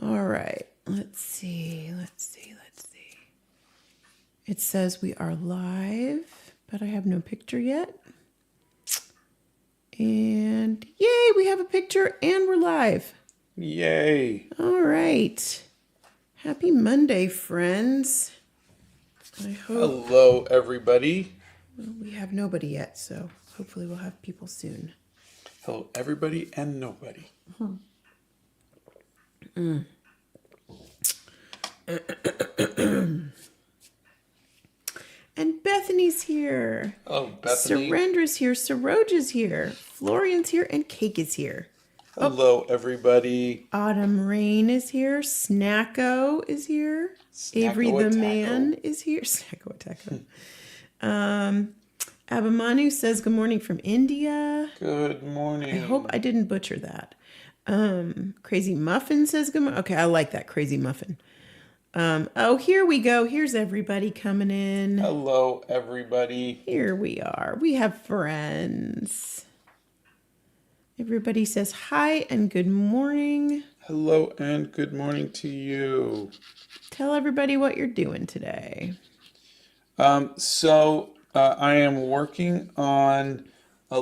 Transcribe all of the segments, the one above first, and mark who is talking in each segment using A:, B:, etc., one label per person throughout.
A: All right. Let's see. It says we are live, but I have no picture yet. And yay, we have a picture and we're live.
B: Yay.
A: All right. Happy Monday, friends. I hope
B: Hello, everybody.
A: we have nobody yet, so hopefully we'll have people soon.
B: Hello, everybody and nobody.
A: And Bethany's here.
B: Hello, Bethany.
A: Surendra's here. Saroja's here. Florian's here. And Cake is here.
B: Hello, everybody.
A: Autumn Rain is here. Snacko is here. Avery the Man is here. Snacko Attaco. Abhimanyu says good morning from India.
B: Good morning.
A: I hope I didn't butcher that. Crazy Muffin says good morning. Okay, I like that, Crazy Muffin. Oh, here we go. Here's everybody coming in.
B: Hello, everybody.
A: Here we are. We have friends. Everybody says hi and good morning.
B: Hello and good morning to you.
A: Tell everybody what you're doing today.
B: I am working on,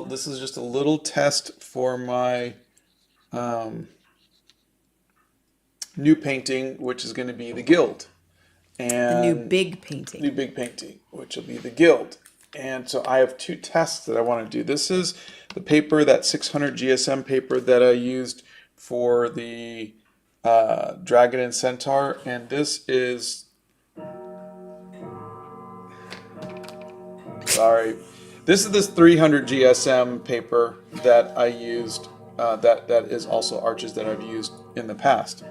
B: this is just a little test for my new painting, which is going to be the Guild. And
A: The new big painting.
B: New big painting, which will be the Guild. And so I have two tests that I want to do. This is the paper, that 600 GSM paper that I used for the Dragon and Centaur. And this is, this is this 300 GSM paper that I used, that is also arches that I've used in the past.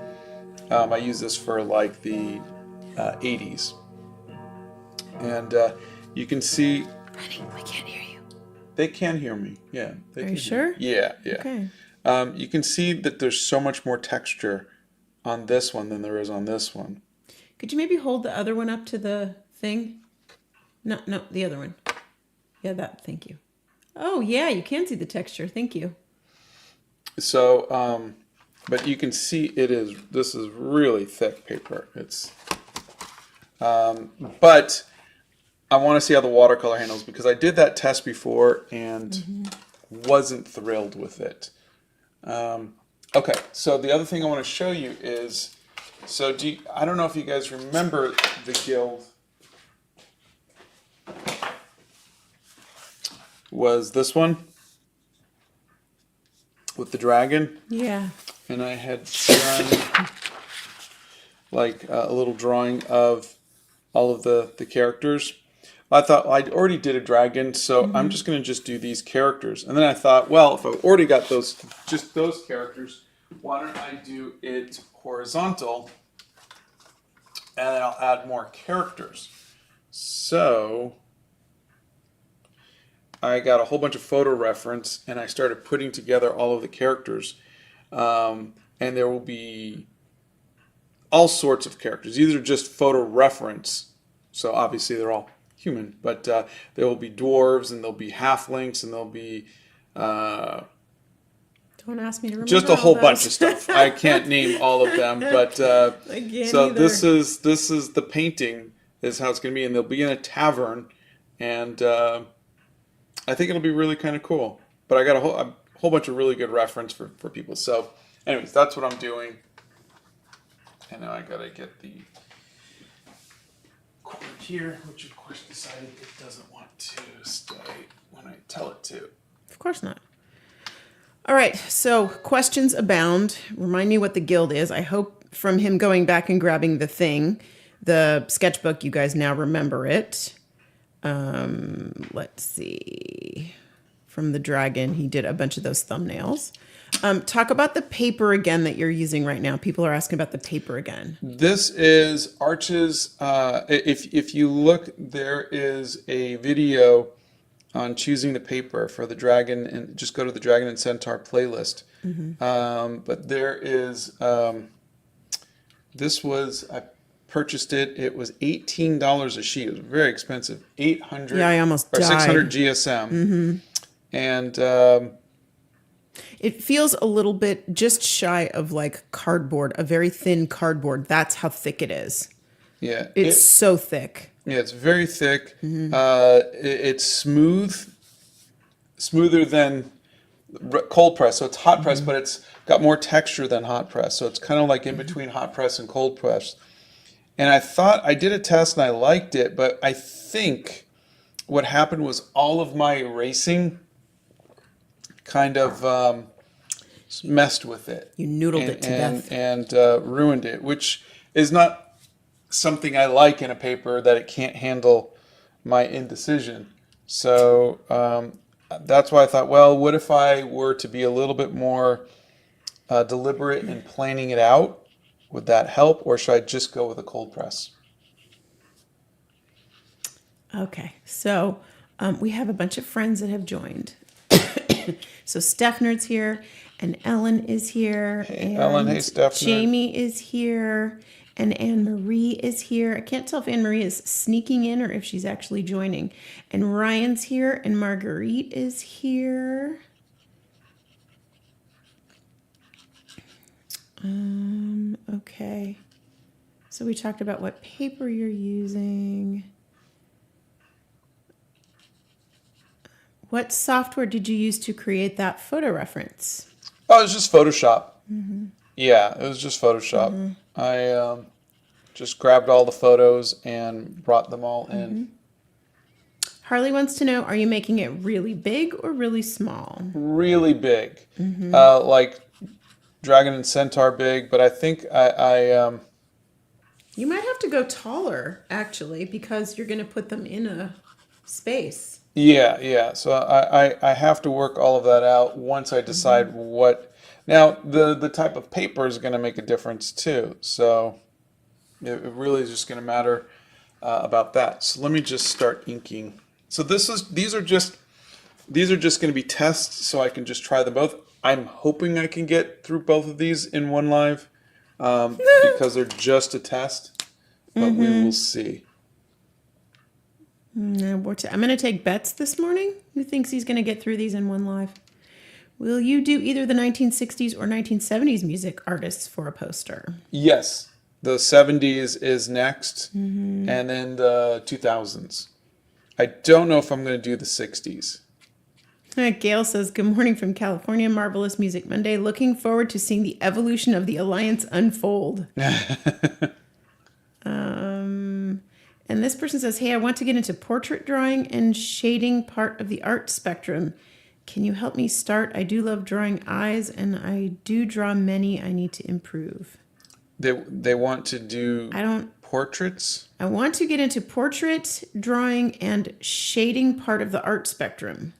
B: I use this for like the 80s. And you can see...
A: Honey, we can't hear you.
B: They can hear me. Yeah.
A: Are you sure?
B: Yeah.
A: Okay.
B: You can see that there's so much more texture on this one than there is on this one.
A: Could you maybe hold the other one up to the thing? No, the other one. Yeah, that. Thank you. Oh, yeah, you can see the texture. Thank you.
B: So, but you can see this is really thick paper. But I want to see how the watercolor handles because I did that test before and wasn't thrilled with it. Okay, so the other thing I want to show you is, I don't know if you guys remember the Guild was this one with the dragon.
A: Yeah.
B: And I had done like a little drawing of all of the characters. I thought I already did a dragon, so I'm just going to do these characters. And then I thought, well, if I've already got those characters, why don't I do it horizontal, and then I'll add more characters. So I got a whole bunch of photo reference, and I started putting together all of the characters. And there will be all sorts of characters. These are just photo reference, so obviously they're all human, but there will be dwarves, and there'll be halflings, and there'll be
A: Don't ask me to remember.
B: just a whole bunch of stuff. I can't name all of them, but so
A: either.
B: this is the painting is how it's going to be, and they'll be in a tavern, and I think it'll be really kind of cool. But I got a whole bunch of really good reference for people. So, anyways, that's what I'm doing. And now I gotta get the cord here, which of course decided it doesn't want to stay when I tell it to.
A: Of course not. All right, so questions abound. Remind me what the Guild is. I hope from him going back and grabbing the sketchbook, you guys now remember it. Let's see. From the dragon, he did a bunch of those thumbnails. Talk about the paper again that you're using right now. People are asking about the paper again.
B: This is Arches. If you look, there is a video on choosing the paper for the dragon, and just go to the Dragon and Centaur playlist. But there is, this was, I purchased it. It was $18 a sheet. It was very expensive. 800.
A: Yeah, I almost died.
B: 600 GSM. And
A: It feels a little bit just shy of like cardboard, a very thin cardboard. That's how thick it is.
B: Yeah,
A: It's so thick.
B: yeah, it's very thick. It's smoother than cold press. So it's hot press, but it's got more texture than hot press. So it's kind of like in between hot press and cold press. And I thought I did a test and I liked it, but I think what happened was all of my erasing kind of messed with it.
A: You noodled it to death.
B: And ruined it, which is not something I like in a paper, that it can't handle my indecision. So that's why I thought, well, what if I were to be a little bit more deliberate in planning it out? Would that help, or should I just go with a cold press?
A: Okay, so we have a bunch of friends that have joined. So Stefner's here, and Ellen is here, and
B: Ellen, hey, Stefner.
A: Jamie is here, and Anne Marie is here. I can't tell if Anne Marie is sneaking in or if she's actually joining. And Ryan's here, and Marguerite is here. Okay. So we talked about what paper you're using. What software did you use to create that photo reference?
B: Oh, it was just Photoshop. Yeah, it was just Photoshop. I just grabbed all the photos and brought them all in.
A: Harley wants to know, are you making it really big or really small?
B: Really big. Like Dragon and Centaur big, but I think I
A: You might have to go taller, actually, because you're going to put them in a space.
B: yeah. So I have to work all of that out once I decide what. Now the type of paper is going to make a difference too. So it really is just going to matter about that. So let me just start inking. So these are just going to be tests, so I can just try them both. I'm hoping I can get through both of these in one live because they're just a test, but we will see.
A: No, I'm going to take bets this morning. Who thinks he's going to get through these in one live? Will you do either the 1960s or 1970s music artists for a poster?
B: Yes, the 70s is next, and then the 2000s. I don't know if I'm going to do the 60s.
A: Gail says, good morning from California. Marvelous Music Monday. Looking forward to seeing the evolution of the Alliance unfold. And this person says, hey, I want to get into portrait drawing and shading part of the art spectrum. Can you help me start? I do love drawing eyes, and I do draw many. I need to improve.
B: They want to do portraits?
A: I want to get into portrait drawing and shading part of the art spectrum.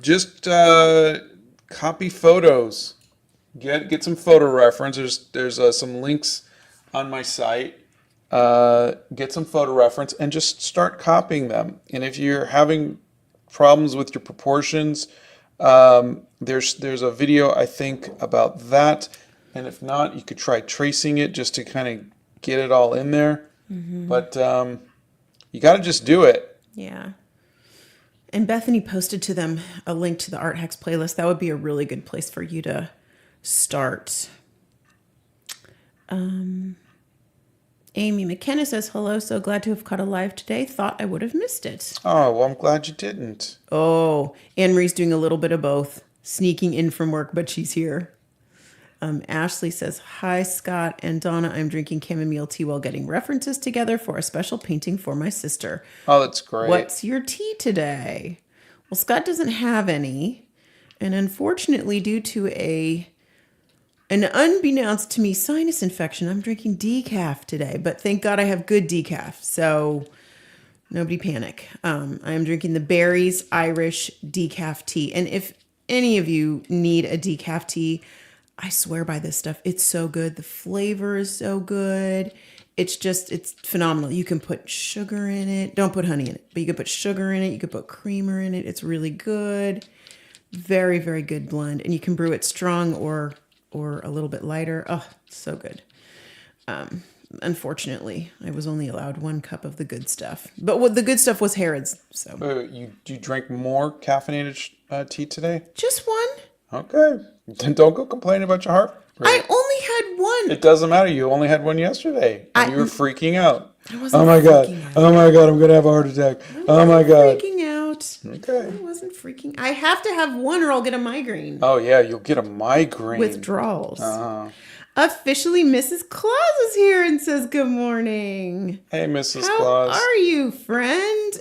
B: Just copy photos. Get some photo reference. There's some links on my site. Get some photo reference and just start copying them. And if you're having problems with your proportions, there's a video I think about that. And if not, you could try tracing it just to kind of get it all in there. But you got to just do it.
A: Yeah. And Bethany posted to them a link to the Art Hacks playlist. That would be a really good place for you to start. Amy McKenna says, hello, so glad to have caught a live today. Thought I would have missed it.
B: Oh, well, I'm glad you didn't.
A: Oh, Anne-Marie's doing a little bit of both. Sneaking in from work, but she's here. Ashley says, hi, Scott and Donna. I'm drinking chamomile tea while getting references together for a special painting for my sister.
B: Oh, that's great.
A: What's your tea today? Well, Scott doesn't have any. And unfortunately, due to an unbeknownst to me sinus infection, I'm drinking decaf today. But thank God I have good decaf. So nobody panic. I am drinking the Berries Irish decaf tea. And if any of you need a decaf tea, I swear by this stuff. It's so good. The flavor is so good. It's phenomenal. You can put sugar in it. Don't put honey in it, but you can put sugar in it. You can put creamer in it. It's really good. Very, very good blend. And you can brew it strong or a little bit lighter. Oh, so good. unfortunately, I was only allowed 1 cup of the good stuff. But what the good stuff was Harrod's. So
B: You drank more caffeinated tea today?
A: just one.
B: Okay. Then don't go complaining about your heart
A: I
B: rate.
A: only had one.
B: It doesn't matter. You only had one yesterday, and you were freaking out.
A: I wasn't
B: Oh my god!
A: freaking out.
B: Oh my god! I'm gonna have a heart attack. Oh my god!
A: Freaking out.
B: Okay.
A: I wasn't freaking. I have to have one or I'll get a migraine.
B: Oh yeah, you'll get a migraine.
A: Withdrawals. Officially, Mrs. Claus is here and says good morning.
B: Hey, Mrs.
A: How
B: Claus.
A: are you, friend?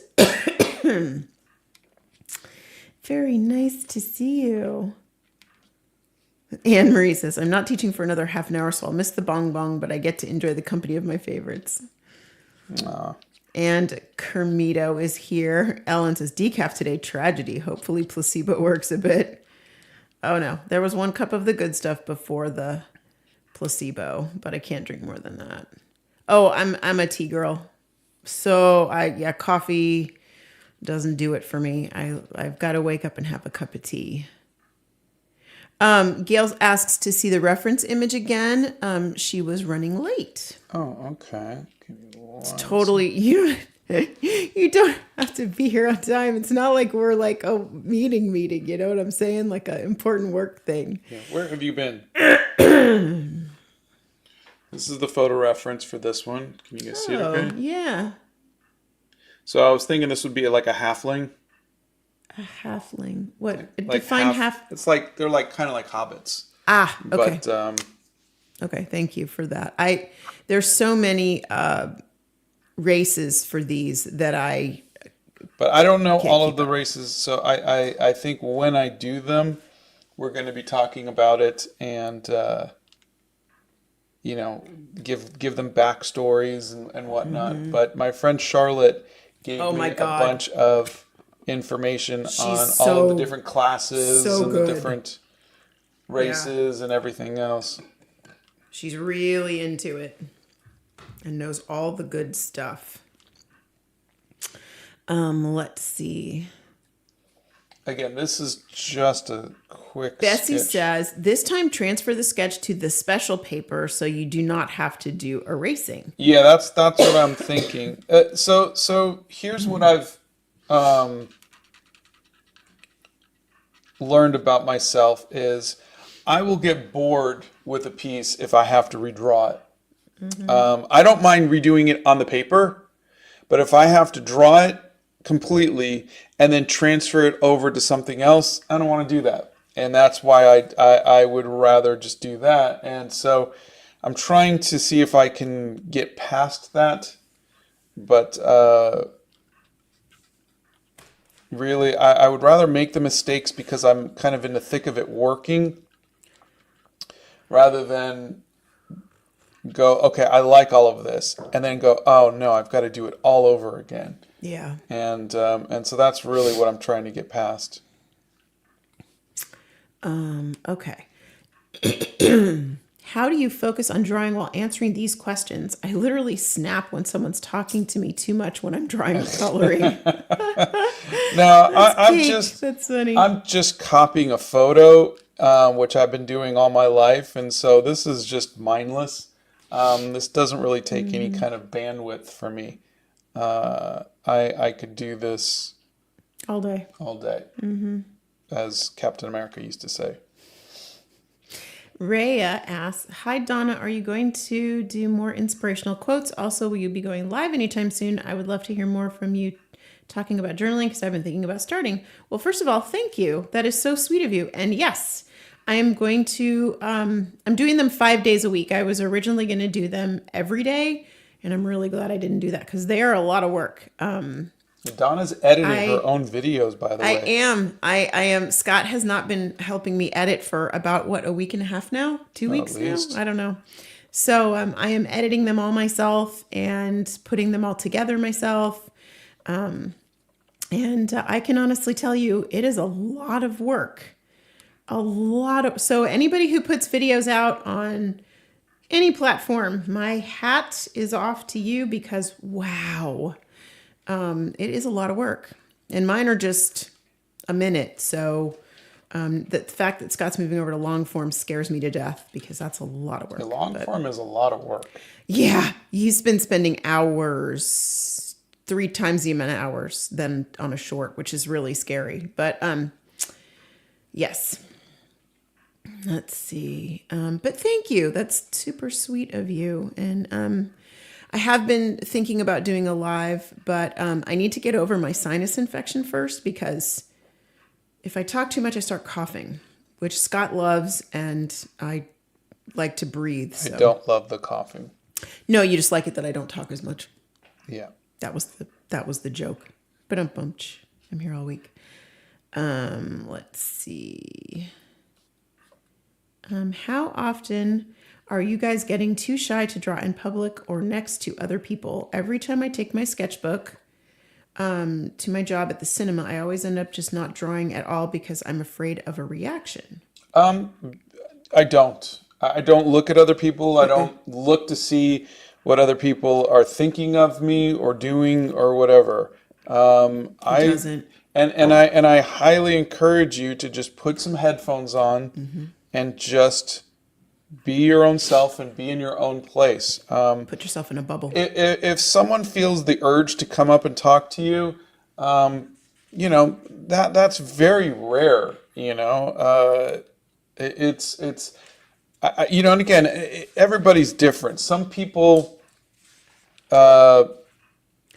A: Very nice to see you. Anne Marie says, I'm not teaching for another half an hour, so I'll miss the bong bong, but I get to enjoy the company of my favorites.
B: Aw.
A: And Kermito is here. Ellen says, decaf today, tragedy. Hopefully placebo works a bit. Oh no, there was 1 cup of the good stuff before the placebo, but I can't drink more than that. Oh, I'm a tea girl. So coffee doesn't do it for me. I've got to wake up and have a cup of tea. Gail asks to see the reference image again. She was running late.
B: Oh, okay.
A: Totally, you don't have to be here on time. It's not like we're like a meeting, you know what I'm saying? Like an important work thing.
B: Yeah. Where have you been? This is the photo reference for this one. Can you guys see it okay?
A: Yeah.
B: So I was thinking this would be like a halfling.
A: A halfling. What?
B: Like
A: Define half.
B: It's like they're like kind of like hobbits.
A: Ah, okay.
B: But
A: okay, thank you for that. There's so many races for these that
B: But I don't know all of
A: keep
B: the races, so I think when I do them, we're going to be talking about it and give them backstories and whatnot. But my friend Charlotte gave me a bunch of information on all of the different classes and the different races and everything else.
A: She's really into it and knows all the good stuff. Let's see.
B: Again, this is just a quick
A: Bessie
B: sketch.
A: says, this time transfer the sketch to the special paper so you do not have to do erasing.
B: Yeah, that's what I'm thinking. So here's what I've learned about myself is I will get bored with a piece if I have to redraw it. I don't mind redoing it on the paper, but if I have to draw it completely and then transfer it over to something else, I don't want to do that. And that's why I would rather just do that. And so I'm trying to see if I can get past that. But really, I would rather make the mistakes because I'm kind of in the thick of it working rather than go, okay, I like all of this, and then go, oh no, I've got to do it all over again.
A: Yeah.
B: And so that's really what I'm trying to get past.
A: Okay. How do you focus on drawing while answering these questions? I literally snap when someone's talking to me too much when I'm drawing or coloring.
B: Now,
A: That's funny.
B: I'm just copying a photo, which I've been doing all my life, and so this is just mindless. This doesn't really take any kind of bandwidth for me. I could do this
A: all day.
B: As Captain America used to say.
A: Rhea asks, hi, Donna, are you going to do more inspirational quotes? Also, will you be going live anytime soon? I would love to hear more from you talking about journaling because I've been thinking about starting. Well, first of all, thank you. That is so sweet of you. And yes, I am going to, I'm doing them 5 days a week. I was originally going to do them every day, and I'm really glad I didn't do that because they are a lot of work.
B: Donna's editing her own videos, by the way.
A: I am. Scott has not been helping me edit for about, a week and a half now? 2 weeks now? I don't know. So I am editing them all myself and putting them all together myself. And I can honestly tell you, it is a lot of work. So anybody who puts videos out on any platform, my hat is off to you because, wow. It is a lot of work, and mine are just a minute. So The fact that Scott's moving over to long form scares me to death because that's a lot of work.
B: The long
A: But
B: form is a lot of work.
A: yeah, he's been spending hours, 3 times the amount of hours than on a short, which is really scary. But yes. Let's see. But thank you. That's super sweet of you. And I have been thinking about doing a live, but I need to get over my sinus infection first because if I talk too much, I start coughing, which Scott loves, and I like to breathe. So.
B: I don't love the coughing.
A: No, you just like it that I don't talk as much.
B: Yeah.
A: That was the joke. But I'm here all week. Let's see. How often are you guys getting too shy to draw in public or next to other people? Every time I take my sketchbook to my job at the cinema, I always end up just not drawing at all because I'm afraid of a reaction.
B: I don't. I don't look at other people. I don't look to see what other people are thinking of me or doing or whatever. I
A: doesn't.
B: and I highly encourage you to just put some headphones on and just be your own self and be in your own place.
A: Put yourself in a bubble.
B: If someone feels the urge to come up and talk to you, that's very rare. It's and again, everybody's different. Some people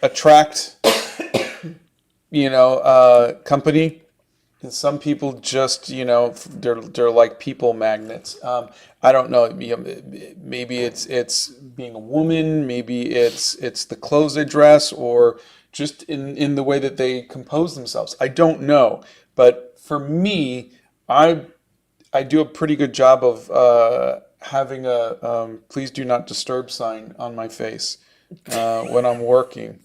B: attract company. And some people just, they're like people magnets. I don't know. Maybe it's being a woman. Maybe it's the clothes they dress, or just in the way that they compose themselves. I don't know. But for me, I do a pretty good job of having a please do not disturb sign on my face when I'm working.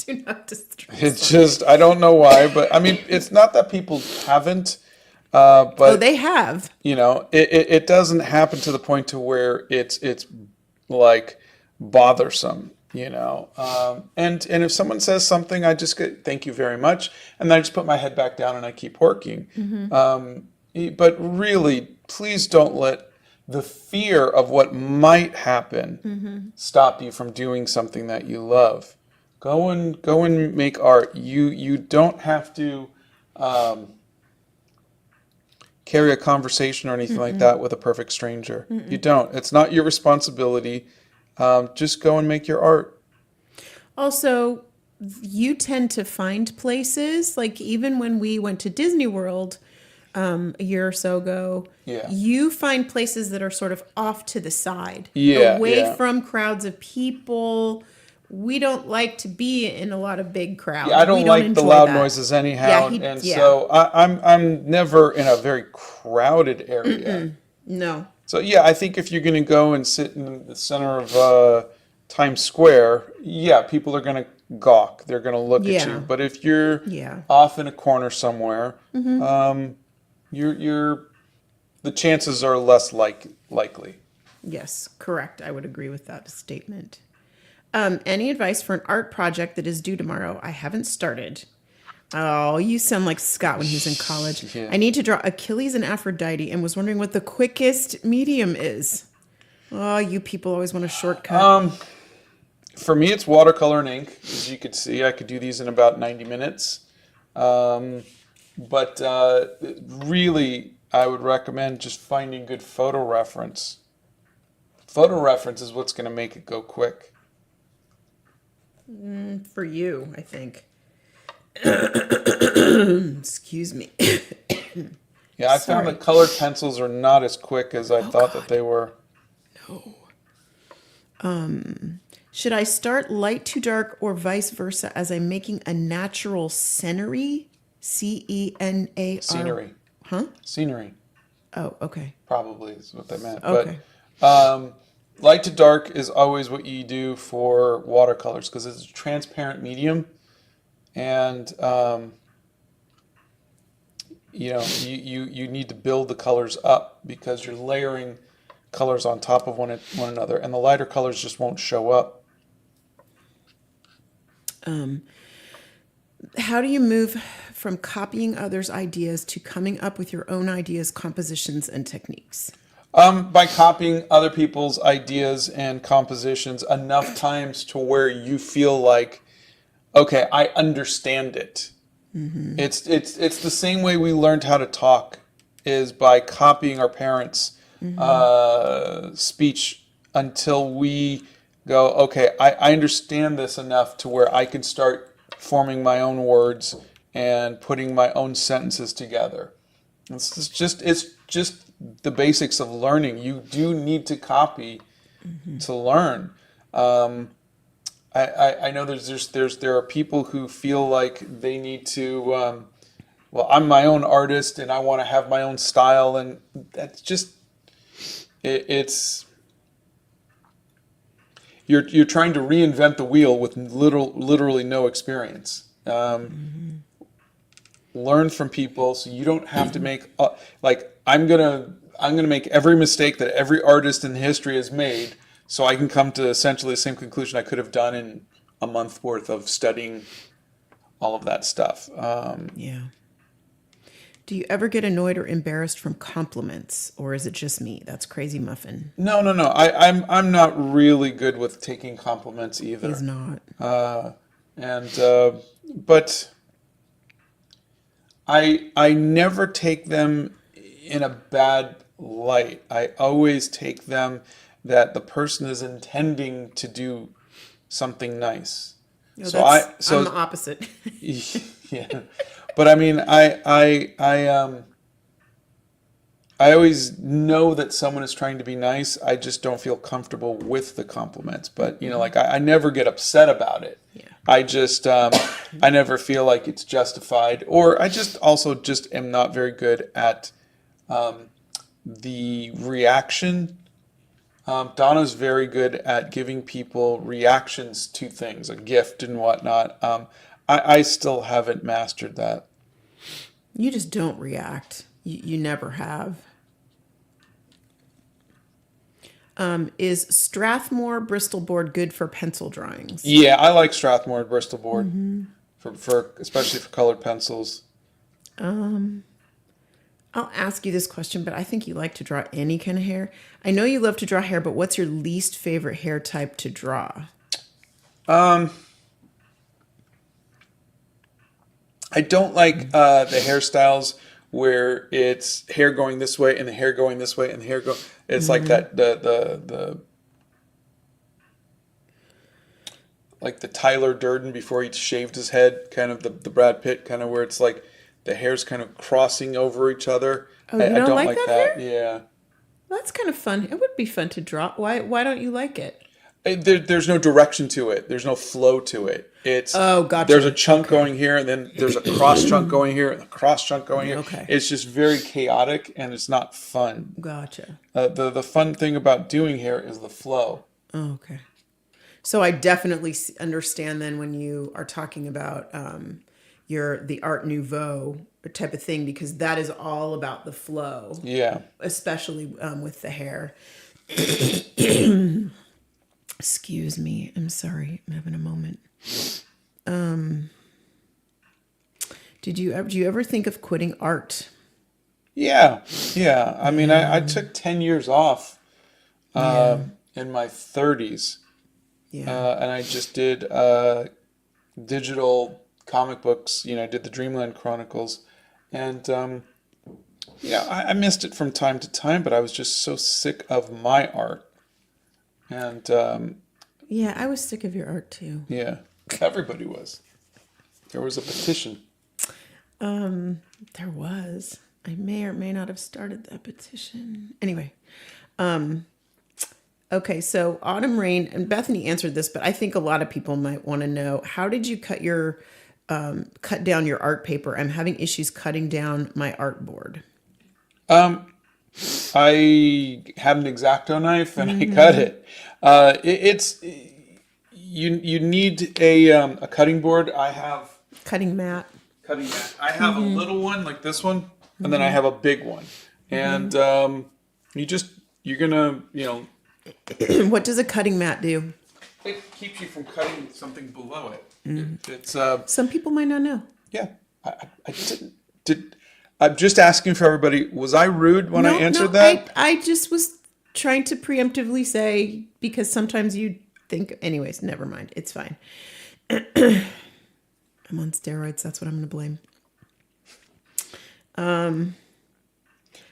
A: Do not disturb.
B: It's just, I don't know why, but I mean, it's not that people haven't, but
A: they have.
B: It doesn't happen to the point to where it's like bothersome, and if someone says something, I just get, thank you very much. And then I just put my head back down and I keep working. But really, please don't let the fear of what might happen stop you from doing something that you love. Go and make art. You don't have to carry a conversation or anything like that with a perfect stranger. You don't. It's not your responsibility. Just go and make your art.
A: Also, you tend to find places, like even when we went to Disney World a year or so ago, you find places that are sort of off to the side, away from crowds of people. We don't like to be in a lot of big crowds.
B: Yeah, I don't like the loud noises anyhow, so I'm never in a very crowded area.
A: No.
B: So yeah, I think if you're going to go and sit in the center of Times Square, people are going to gawk. They're going to look at you. But if you're off in a corner somewhere, you're the chances are less likely.
A: Yes, correct. I would agree with that statement. Any advice for an art project that is due tomorrow? I haven't started. Oh, you sound like Scott when he was in college. I need to draw Achilles and Aphrodite and was wondering what the quickest medium is. Oh, you people always want a shortcut.
B: For me, it's watercolor and ink. As you could see, I could do these in about 90 minutes. But really, I would recommend just finding good photo reference. Photo reference is what's going to make it go quick.
A: For you, I think. Excuse me.
B: Yeah, I found that colored pencils are not as quick as I thought that they were.
A: No. Should I start light to dark or vice versa as I'm making a natural scenery? CENAR.
B: Scenery.
A: Huh?
B: Scenery.
A: Oh, okay.
B: Probably is what they meant.
A: Okay.
B: But light to dark is always what you do for watercolors because it's a transparent medium, and you need to build the colors up because you're layering colors on top of one another, and the lighter colors just won't show up.
A: How do you move from copying others' ideas to coming up with your own ideas, compositions, and techniques?
B: By copying other people's ideas and compositions enough times to where you feel like, okay, I understand it. It's the same way we learned how to talk, is by copying our parents' speech until we go, okay, I understand this enough to where I can start forming my own words and putting my own sentences together. It's just the basics of learning. You do need to copy to learn. I know there are people who feel like they need to. Well, I'm my own artist and I want to have my own style, and that's just it's you're trying to reinvent the wheel with literally no experience. Learn from people so you don't have to make like I'm gonna make every mistake that every artist in history has made, so I can come to essentially the same conclusion I could have done in a month worth of studying all of that stuff.
A: Yeah. Do you ever get annoyed or embarrassed from compliments, or is it just me? That's crazy muffin.
B: No. I'm not really good with taking compliments either.
A: He's not.
B: But I never take them in a bad light. I always take them that the person is intending to do something nice.
A: No,
B: So
A: I'm the opposite.
B: yeah, but I mean I always know that someone is trying to be nice. I just don't feel comfortable with the compliments. But like I never get upset about it.
A: Yeah.
B: I just I never feel like it's justified, or I just also just am not very good at the reaction. Donna's very good at giving people reactions to things, a gift and whatnot. I still haven't mastered that.
A: You just don't react. You never have. Is Strathmore Bristol board good for pencil drawings?
B: Yeah, I like Strathmore Bristol board for especially for colored pencils.
A: I'll ask you this question, but I think you like to draw any kind of hair. I know you love to draw hair, but what's your least favorite hair type to draw?
B: I don't like the hairstyles where it's hair going this way and the hair going this way and the hair go. It's like that the like the Tyler Durden before he shaved his head, kind of the Brad Pitt kind of where it's like the hair's kind of crossing over each other.
A: Oh, you don't like that hair?
B: Yeah.
A: Well, that's kind of fun. It would be fun to draw. Why don't you like it?
B: There's no direction to it. There's no flow to it. It's
A: gotcha.
B: There's a chunk going here, and then there's a cross chunk going here, and a cross chunk going here.
A: Okay.
B: It's just very chaotic, and it's not fun.
A: Gotcha.
B: The fun thing about doing hair is the flow.
A: Oh, okay. So I definitely understand then when you are talking about the Art Nouveau type of thing, because that is all about the flow.
B: Yeah.
A: Especially with the hair. Excuse me. I'm sorry. I'm having a moment. Do you ever think of quitting art?
B: Yeah. I mean, I took 10 years off in my 30s.
A: Yeah.
B: And I just did digital comic books. I did the Dreamland Chronicles. And, I missed it from time to time, but I was just so sick of my art. And
A: yeah, I was sick of your art too.
B: Yeah, everybody was. There was a petition.
A: There was. I may or may not have started that petition. Anyway, okay. So Autumn Rain, and Bethany answered this, but I think a lot of people might want to know: how did you cut down your art paper? I'm having issues cutting down my art board.
B: I had an X-Acto knife and I cut it. You need a cutting board. I have
A: cutting mat.
B: I have a little one like this one, and then I have a big one. And you're gonna
A: What does a cutting mat do?
B: it keeps you from cutting something below it. It's
A: Some people might not know.
B: yeah. I did. I'm just asking for everybody. Was I rude when I answered that?
A: I just was trying to preemptively say, because sometimes you think, anyways, never mind. It's fine. I'm on steroids. That's what I'm going to blame.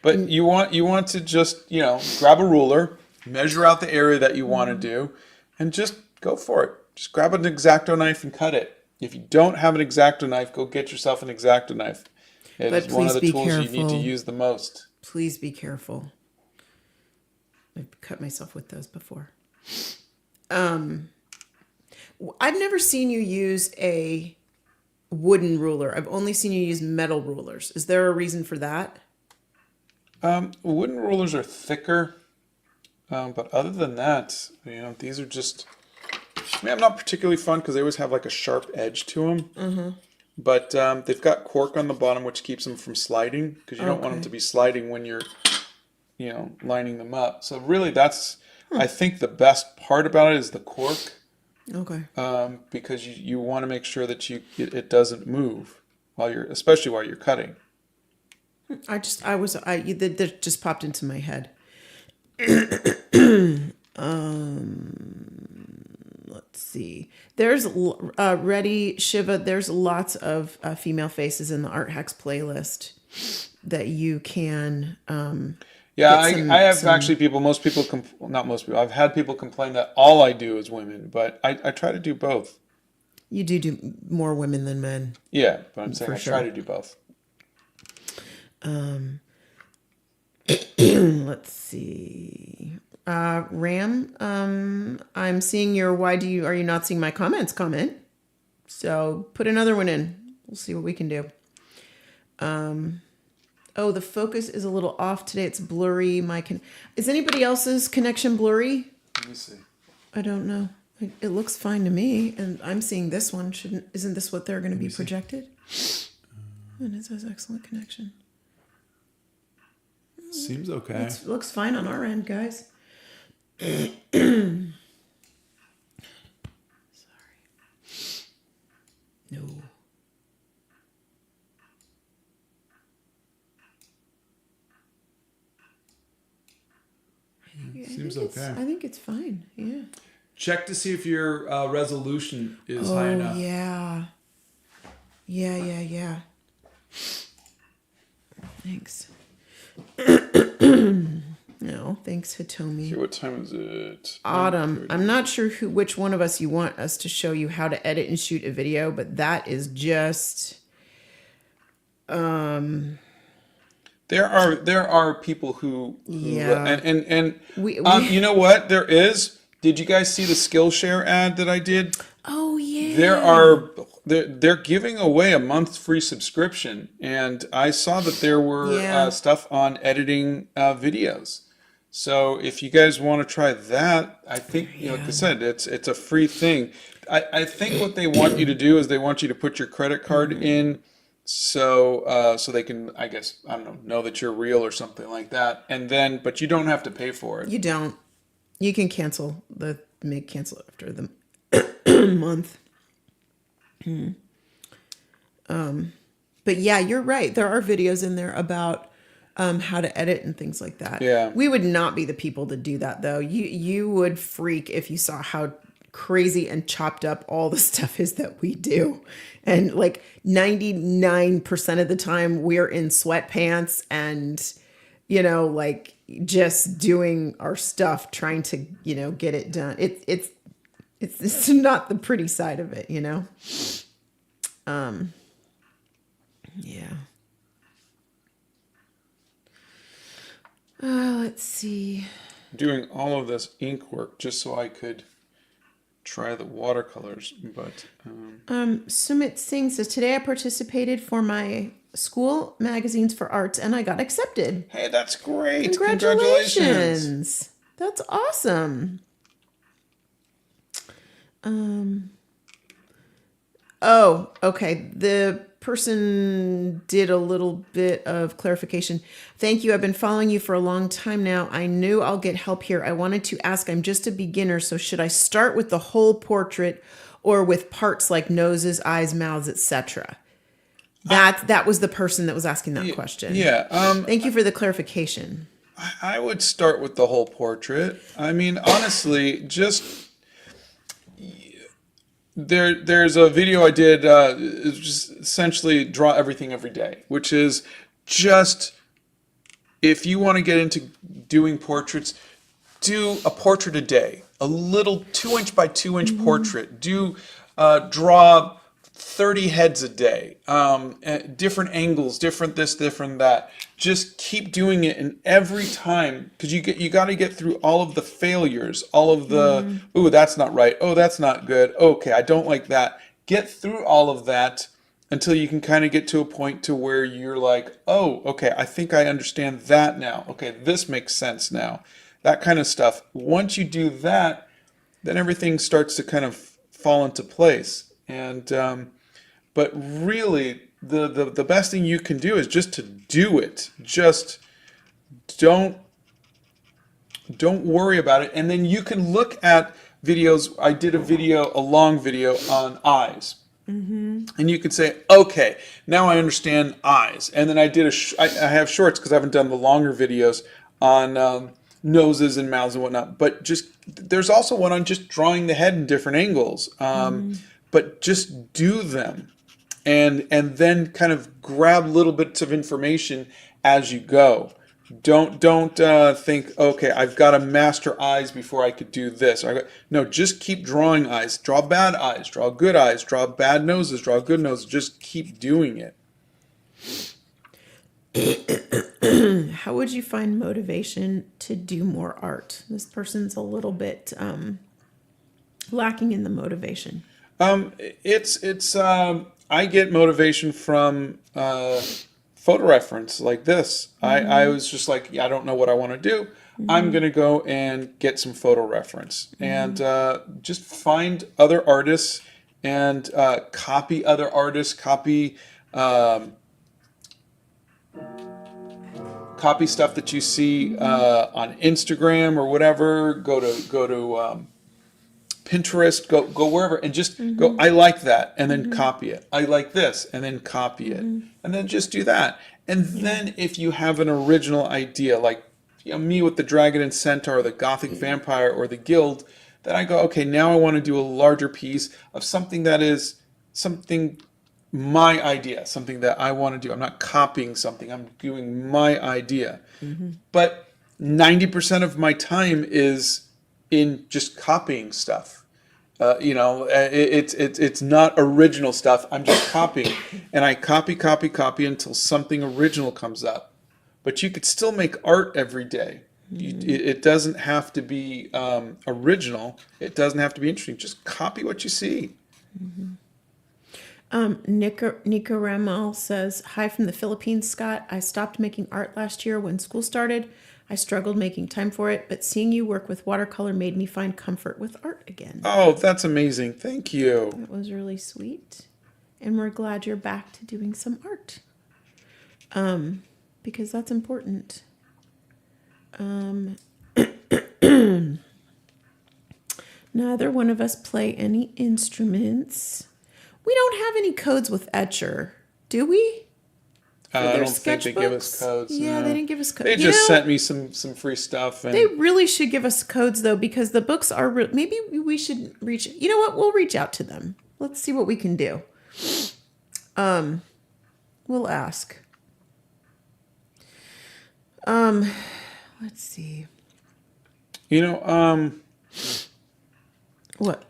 B: But you want to just, grab a ruler, measure out the area that you want to do, and just go for it. Just grab an X-Acto knife and cut it. If you don't have an X-Acto knife, go get yourself an X-Acto knife. It
A: But
B: is one of the
A: please be
B: tools you need to
A: careful.
B: use the most.
A: Please be careful. I've cut myself with those before. I've never seen you use a wooden ruler. I've only seen you use metal rulers. Is there a reason for that?
B: Wooden rulers are thicker, but other than that, these are just. I'm not particularly fun because they always have like a sharp edge to them. Mm-hmm. But they've got cork on the bottom, which keeps them from sliding because you don't want them to be sliding when you're, lining them up. So really, that's I think the best part about it is the cork.
A: Okay.
B: Because you want to make sure that it doesn't move especially while you're cutting.
A: That just popped into my head. Let's see. There's Ready Shiva. There's lots of female faces in the Art Hacks playlist that you can.
B: I have actually people. Most people, not most people. I've had people complain that all I do is women, but I try to do both.
A: You do more women than men.
B: Yeah, but I'm saying I
A: sure.
B: try to do both.
A: Let's see. Ram, I'm seeing your are you not seeing my comments comment? So put another one in. We'll see what we can do. Oh, the focus is a little off today. It's blurry. Is anybody else's connection blurry?
B: Let me see.
A: I don't know. It looks fine to me, and I'm seeing this one. Isn't this what they're going to be projected? And it says excellent connection.
B: Seems okay.
A: It looks fine on our end, guys. Sorry. No.
B: Seems okay.
A: I think it's fine. Yeah.
B: Check to see if your resolution is high enough.
A: Yeah. Yeah. Thanks. No, thanks, Hitomi.
B: Okay, what time is it?
A: Autumn. I'm not sure which one of us you want us to show you how to edit and shoot a video, but that is just.
B: There are people who
A: Yeah.
B: and
A: We
B: you know what there is. Did you guys see the Skillshare ad that I did?
A: Oh yeah.
B: They're giving away a month's free subscription, and I saw that there were stuff on editing videos. So if you guys want to try that, I think like I said, it's a free thing. I think what they want you to do is they want you to put your credit card in, so they can, I guess, I don't know that you're real or something like that, and then but you don't have to pay for it.
A: You don't. You can cancel after the month. But yeah, you're right. There are videos in there about how to edit and things like that.
B: Yeah.
A: We would not be the people to do that though. You would freak if you saw how crazy and chopped up all the stuff is that we do. And like 99% of the time we're in sweatpants and like just doing our stuff, trying to, get it done. It's not the pretty side of it, Yeah. Let's see.
B: Doing all of this ink work just so I could try the watercolors, but
A: Sumit Singh says, today I participated for my school magazines for arts and I got accepted.
B: Hey, that's great.
A: Congratulations. That's awesome. Oh, okay. The person did a little bit of clarification. Thank you. I've been following you for a long time now. I knew I'll get help here. I wanted to ask, I'm just a beginner, so should I start with the whole portrait or with parts like noses, eyes, mouths, etc.? That was the person that was asking that question.
B: Yeah.
A: Thank you for the clarification.
B: I would start with the whole portrait. I mean, honestly, just there's a video I did, it's just essentially draw everything every day, which is just if you want to get into doing portraits, do a portrait a day, a little 2-inch by 2-inch portrait. Draw 30 heads a day, at different angles, different this, different that. Just keep doing it, and every time, because you got to get through all of the failures, all of the ooh, that's not right, oh, that's not good, okay, I don't like that. Get through all of that until you can kind of get to a point to where you're like, oh, okay, I think I understand that now. Okay, this makes sense now. That kind of stuff. Once you do that, then everything starts to kind of fall into place. And but really, the best thing you can do is just to do it. Just don't worry about it. And then you can look at videos. I did a long video on eyes. And you could say, okay, now I understand eyes. And then I did I have shorts because I haven't done the longer videos on noses and mouths and whatnot. But there's also one on just drawing the head in different angles. But just do them. And then kind of grab little bits of information as you go. Don't think, okay, I've got to master eyes before I could do this. No, just keep drawing eyes. Draw bad eyes. Draw good eyes. Draw bad noses. Draw good noses. Just keep doing
A: it. How would you find motivation to do more art? This person's a little bit lacking in the motivation.
B: I get motivation from photo reference like this. I was just like, yeah, I don't know what I want to do. I'm going to go and get some photo reference and just find other artists and copy other artists, copy stuff that you see on Instagram or whatever. Go to Pinterest, go wherever, and just go, I like that, and then copy it. I like this, and then copy it. And then just do that. And then if you have an original idea, like me with the Dragon and Centaur, the Gothic Vampire, or the Guild, then I go, okay, now I want to do a larger piece of something that is my idea, something that I want to do. I'm not copying something, I'm doing my idea. But 90% of my time is in just copying stuff. It's not original stuff. I'm just copying, and I copy until something original comes up. But you could still make art every day. It doesn't have to be original. It doesn't have to be interesting. Just copy what you see.
A: Nika Ramal says, hi from the Philippines, Scott. I stopped making art last year when school started. I struggled making time for it, but seeing you work with watercolor made me find comfort with art again.
B: Oh, that's amazing. Thank you.
A: That was really sweet. And we're glad you're back to doing some art. Because that's important. Neither one of us play any instruments. We don't have any codes with Etcher, do we?
B: I don't think they give us codes.
A: Yeah,
B: no.
A: They didn't give us codes.
B: They just sent me some free stuff. And
A: they really should give us codes, though, because the books are... maybe we should reach... You know what? We'll reach out to them. Let's see what we can do. We'll ask. Let's see. What?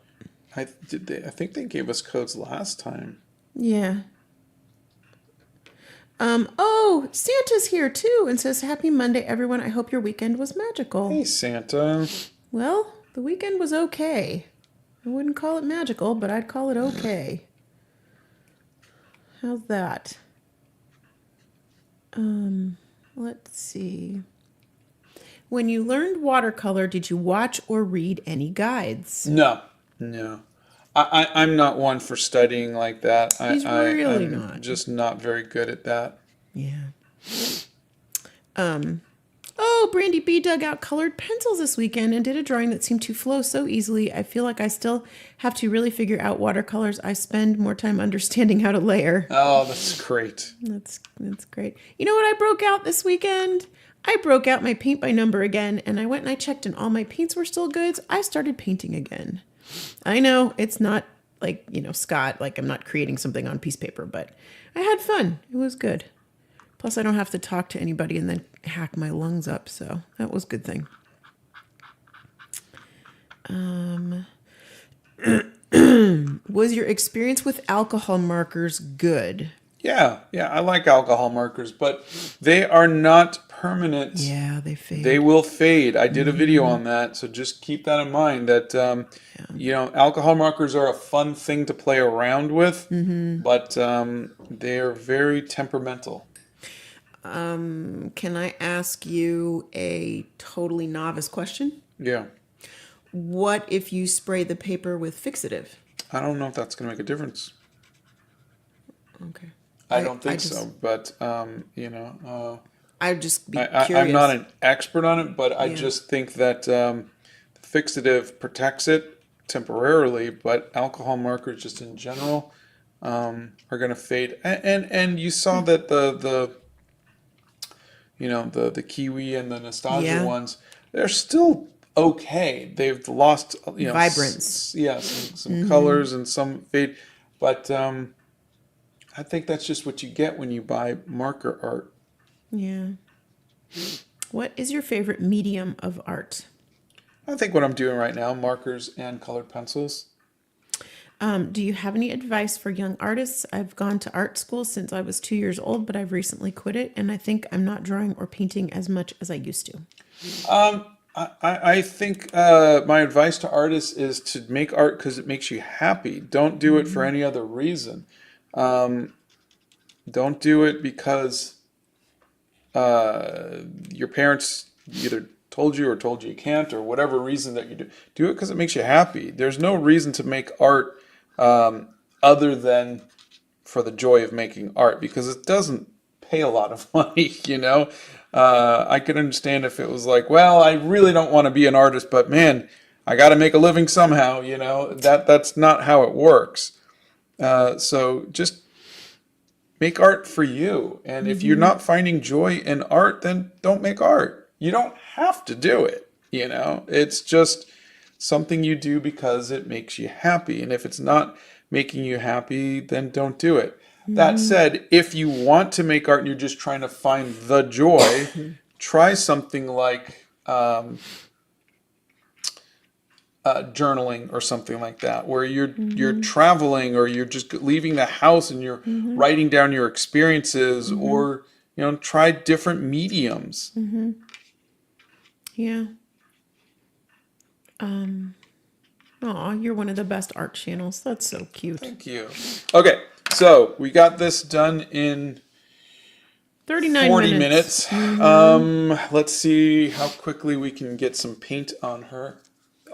B: I think they gave us codes last time.
A: Yeah. Santa's here too and says, happy Monday, everyone. I hope your weekend was magical.
B: Hey, Santa.
A: Well, the weekend was okay. I wouldn't call it magical, but I'd call it okay. How's that? Let's see. When you learned watercolor, did you watch or read any guides?
B: No. I'm not one for studying like that.
A: He's really
B: I'm
A: not.
B: just not very good at that.
A: Yeah. Oh, Brandy B dug out colored pencils this weekend and did a drawing that seemed to flow so easily. I feel like I still have to really figure out watercolors. I spend more time understanding how to layer.
B: Oh, that's great.
A: That's great. You know what I broke out this weekend? I broke out my paint by number again, and I went and I checked and all my paints were still good. So I started painting again. I know it's not like, Scott, like I'm not creating something on piece of paper, but I had fun. It was good. Plus, I don't have to talk to anybody and then hack my lungs up, so that was a good thing. Was your experience with alcohol markers good?
B: Yeah, I like alcohol markers, but they are not permanent.
A: Yeah, they fade.
B: They will fade. I did a video on that, so just keep that in mind that alcohol markers are a fun thing to play around with, but they're very temperamental.
A: Can I ask you a totally novice question?
B: Yeah.
A: What if you spray the paper with fixative?
B: I don't know if that's going to make a difference.
A: Okay.
B: I don't think so, but
A: I'd just be
B: I'm
A: curious.
B: not an expert on it, but I just think that fixative protects it temporarily, but alcohol markers just in general are going to fade. And you saw that the kiwi and the nostalgia ones, they're still okay. They've lost
A: vibrance.
B: Some colors and some fade, but I think that's just what you get when you buy marker art.
A: Yeah. What is your favorite medium of art?
B: I think what I'm doing right now, markers and colored pencils.
A: Do you have any advice for young artists? I've gone to art school since I was 2 years old, but I've recently quit it, and I think I'm not drawing or painting as much as I used to.
B: I think my advice to artists is to make art because it makes you happy. Don't do it for any other reason. Don't do it because your parents either told you you can't, or whatever reason that you do. Do it because it makes you happy. There's no reason to make art other than for the joy of making art, because it doesn't pay a lot of money, I could understand if it was like, well, I really don't want to be an artist, but man, I got to make a living somehow, that's not how it works. So just make art for you. And if you're not finding joy in art, then don't make art. You don't have to do it, it's just something you do because it makes you happy. And if it's not making you happy, then don't do it. That said, if you want to make art and you're just trying to find the joy, try something like journaling or something like that, where you're traveling, or you're just leaving the house and you're writing down your experiences, or try different mediums.
A: Yeah. Aw, you're one of the best art channels. That's so cute.
B: Thank you. Okay, so we got this done in
A: 39
B: 40
A: minutes.
B: Let's see how quickly we can get some paint on her.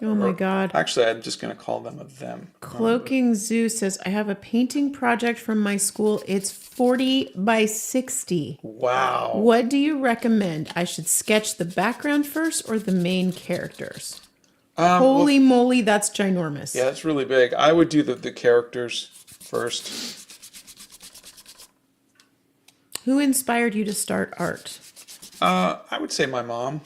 A: Oh my God.
B: Actually, I'm just going to call them a them.
A: Cloaking Zoo says, I have a painting project from my school. It's 40 by 60.
B: Wow.
A: What do you recommend? I should sketch the background first or the main characters? Holy moly, that's ginormous.
B: Yeah, that's really big. I would do the characters first.
A: Who inspired you to start art?
B: I would say my mom.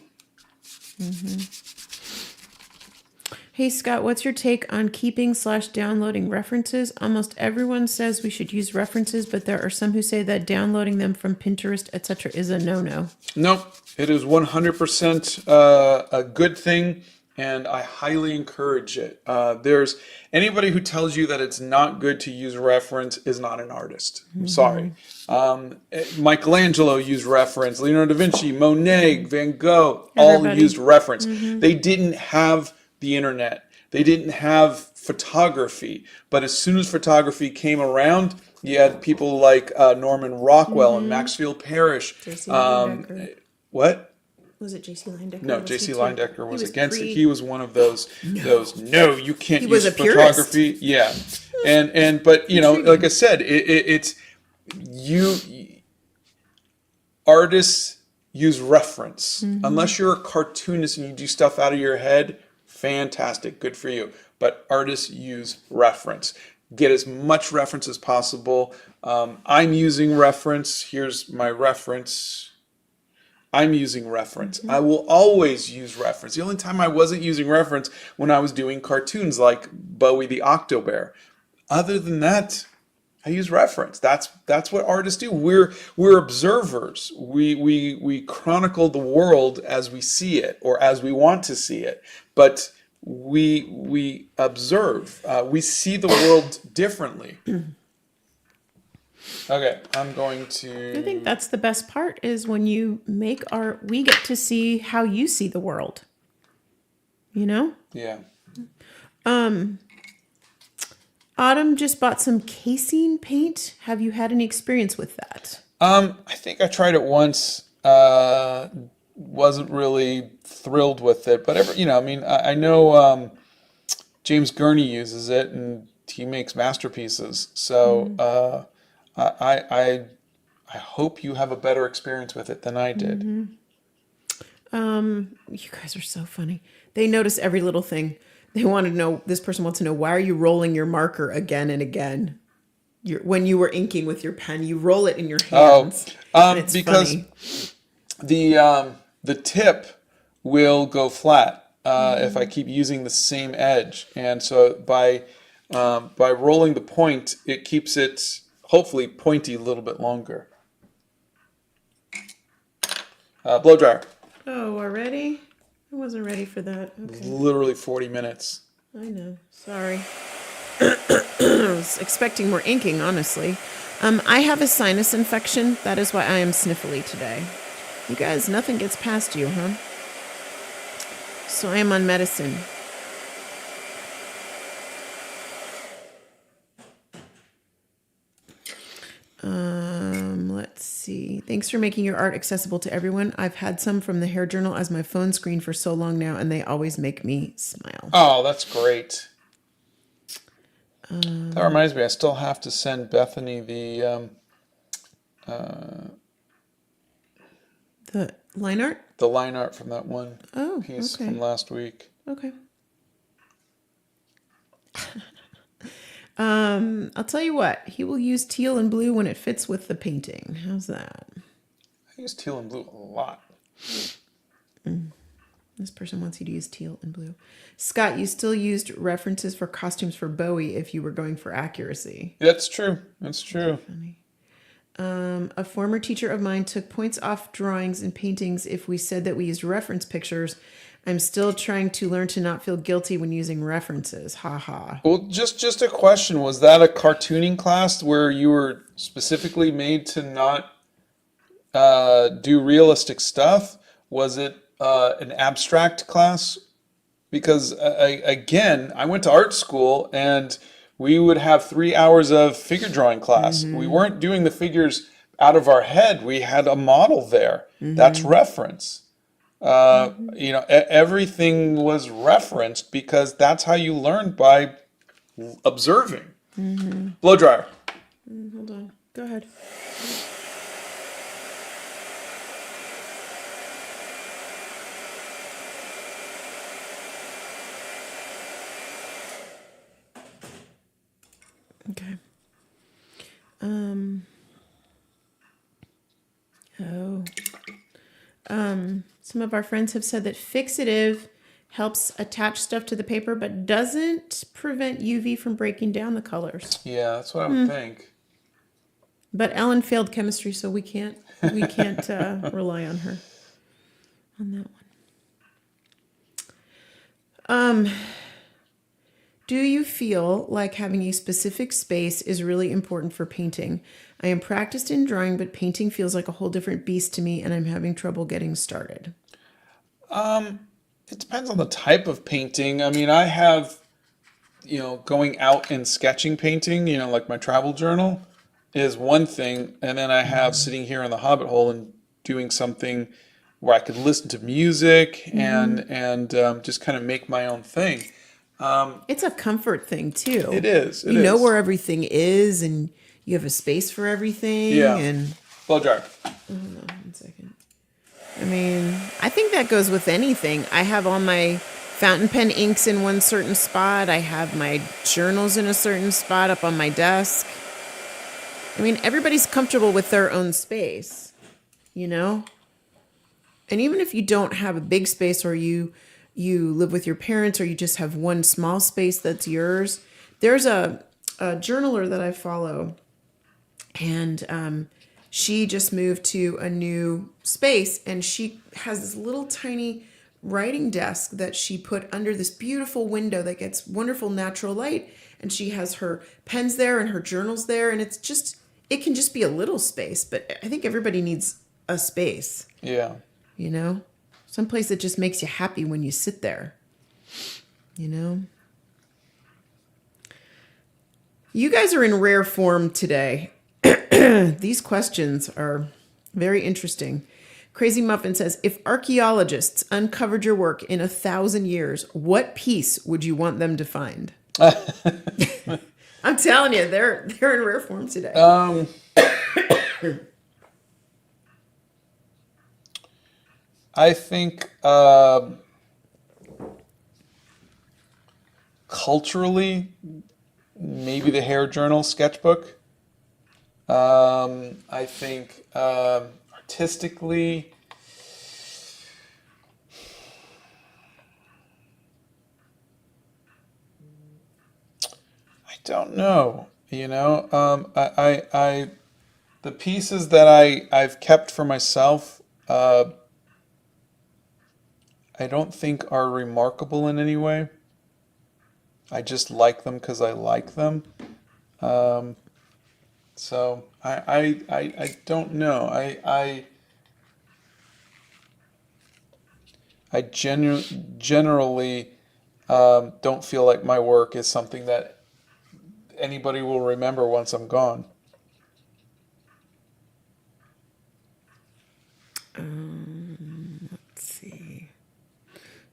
A: Hey Scott, what's your take on keeping/downloading references? Almost everyone says we should use references, but there are some who say that downloading them from Pinterest, etc. is a no-no.
B: Nope. It is 100% a good thing, and I highly encourage it. There's anybody who tells you that it's not good to use reference is not an artist. I'm sorry. Michelangelo used reference. Leonardo da Vinci, Monet, Van Gogh, all used reference. They didn't have the internet. They didn't have photography. But as soon as photography came around, you had people like Norman Rockwell and Maxfield Parrish.
A: What? was it J.C. Linedecker?
B: No,
A: Was he
B: J.C.
A: too?
B: Linedecker was against it.
A: pre-
B: He was one of those. No, you can't
A: He was
B: use
A: a purist.
B: photography. Yeah, but you know, like I said, it's you artists use reference. Unless you're a cartoonist and you do stuff out of your head, fantastic, good for you. But artists use reference. Get as much reference as possible. I'm using reference. Here's my reference. I'm using reference. I will always use reference. The only time I wasn't using reference when I was doing cartoons like Bowie the Octobear. Other than that, I use reference. That's what artists do. We're observers. We chronicle the world as we see it or as we want to see it. But we observe. We see the world differently. Okay, I'm going to.
A: I think that's the best part is when you make art, we get to see how you see the world. You know?
B: Yeah.
A: Autumn just bought some casing paint. Have you had any experience with that?
B: I think I tried it once. Wasn't really thrilled with it, but I mean, I know James Gurney uses it, and he makes masterpieces. So I hope you have a better experience with it than I did.
A: You guys are so funny. They notice every little thing. They want to know, this person wants to know, why are you rolling your marker again and again? When you were inking with your pen, you roll it in your hands. And it's
B: because
A: funny.
B: the tip will go flat if I keep using the same edge, and so by rolling the point, it keeps it hopefully pointy a little bit longer. Blow dryer.
A: Oh, already? I wasn't ready for that. Okay.
B: Literally 40 minutes.
A: I know. Sorry. I was expecting more inking, honestly. I have a sinus infection. That is why I am sniffly today. You guys, nothing gets past you, huh? So I am on medicine. Let's see. Thanks for making your art accessible to everyone. I've had some from the Hair Journal as my phone screen for so long now, and they always make me smile.
B: Oh, that's great. That reminds me, I still have to send Bethany
A: The line art?
B: the line art from that one
A: Oh,
B: piece
A: okay.
B: from last week.
A: Okay. I'll tell you what. He will use teal and blue when it fits with the painting. How's that?
B: I use teal and blue a lot.
A: This person wants you to use teal and blue. Scott, you still used references for costumes for Bowie if you were going for accuracy.
B: That's true. That's true.
A: Funny. A former teacher of mine took points off drawings and paintings if we said that we used reference pictures. I'm still trying to learn to not feel guilty when using references. Ha ha.
B: Well, just a question. Was that a cartooning class where you were specifically made to not do realistic stuff? Was it an abstract class? Because again, I went to art school and we would have 3 hours of figure drawing class. We weren't doing the figures out of our head. We had a model there. That's reference. Everything was referenced because that's how you learn, by observing. Blow dryer.
A: Hold on. Go ahead. Okay. Some of our friends have said that fixative helps attach stuff to the paper, but doesn't prevent UV from breaking down the colors.
B: Yeah, that's what I would think.
A: But Ellen failed chemistry, so we can't rely on her on that one. Do you feel like having a specific space is really important for painting? I am practiced in drawing, but painting feels like a whole different beast to me, and I'm having trouble getting started.
B: It depends on the type of painting. I mean, I have, going out and sketching painting, like my travel journal is one thing. And then I have sitting here in the Hobbit hole and doing something where I could listen to music and just kind of make my own thing.
A: It's a comfort thing too.
B: It is. It
A: You know
B: is.
A: where everything is, and you have a space for everything.
B: Yeah.
A: And
B: Blow dryer.
A: hold on 1 second. I mean, I think that goes with anything. I have all my fountain pen inks in one certain spot. I have my journals in a certain spot up on my desk. I mean, everybody's comfortable with their own space, you know? And even if you don't have a big space, or you live with your parents, or you just have one small space that's yours, there's a journaler that I follow, and she just moved to a new space, and she has this little tiny writing desk that she put under this beautiful window that gets wonderful natural light, and she has her pens there and her journals there, and it can just be a little space, but I think everybody needs a space,
B: Yeah.
A: you know? Someplace that just makes you happy when you sit there, you know? You guys are in rare form today. These questions are very interesting. Crazy Muffin says, if archaeologists uncovered your work in 1,000 years, what piece would you want them to find? I'm telling you, they're in rare form today.
B: I think culturally, maybe the hair journal sketchbook. I think artistically, I don't know. You know, the pieces that I've kept for myself, I don't think are remarkable in any way. I just like them because I like them. So I don't know. I generally don't feel like my work is something that anybody will remember once I'm gone.
A: Let's see.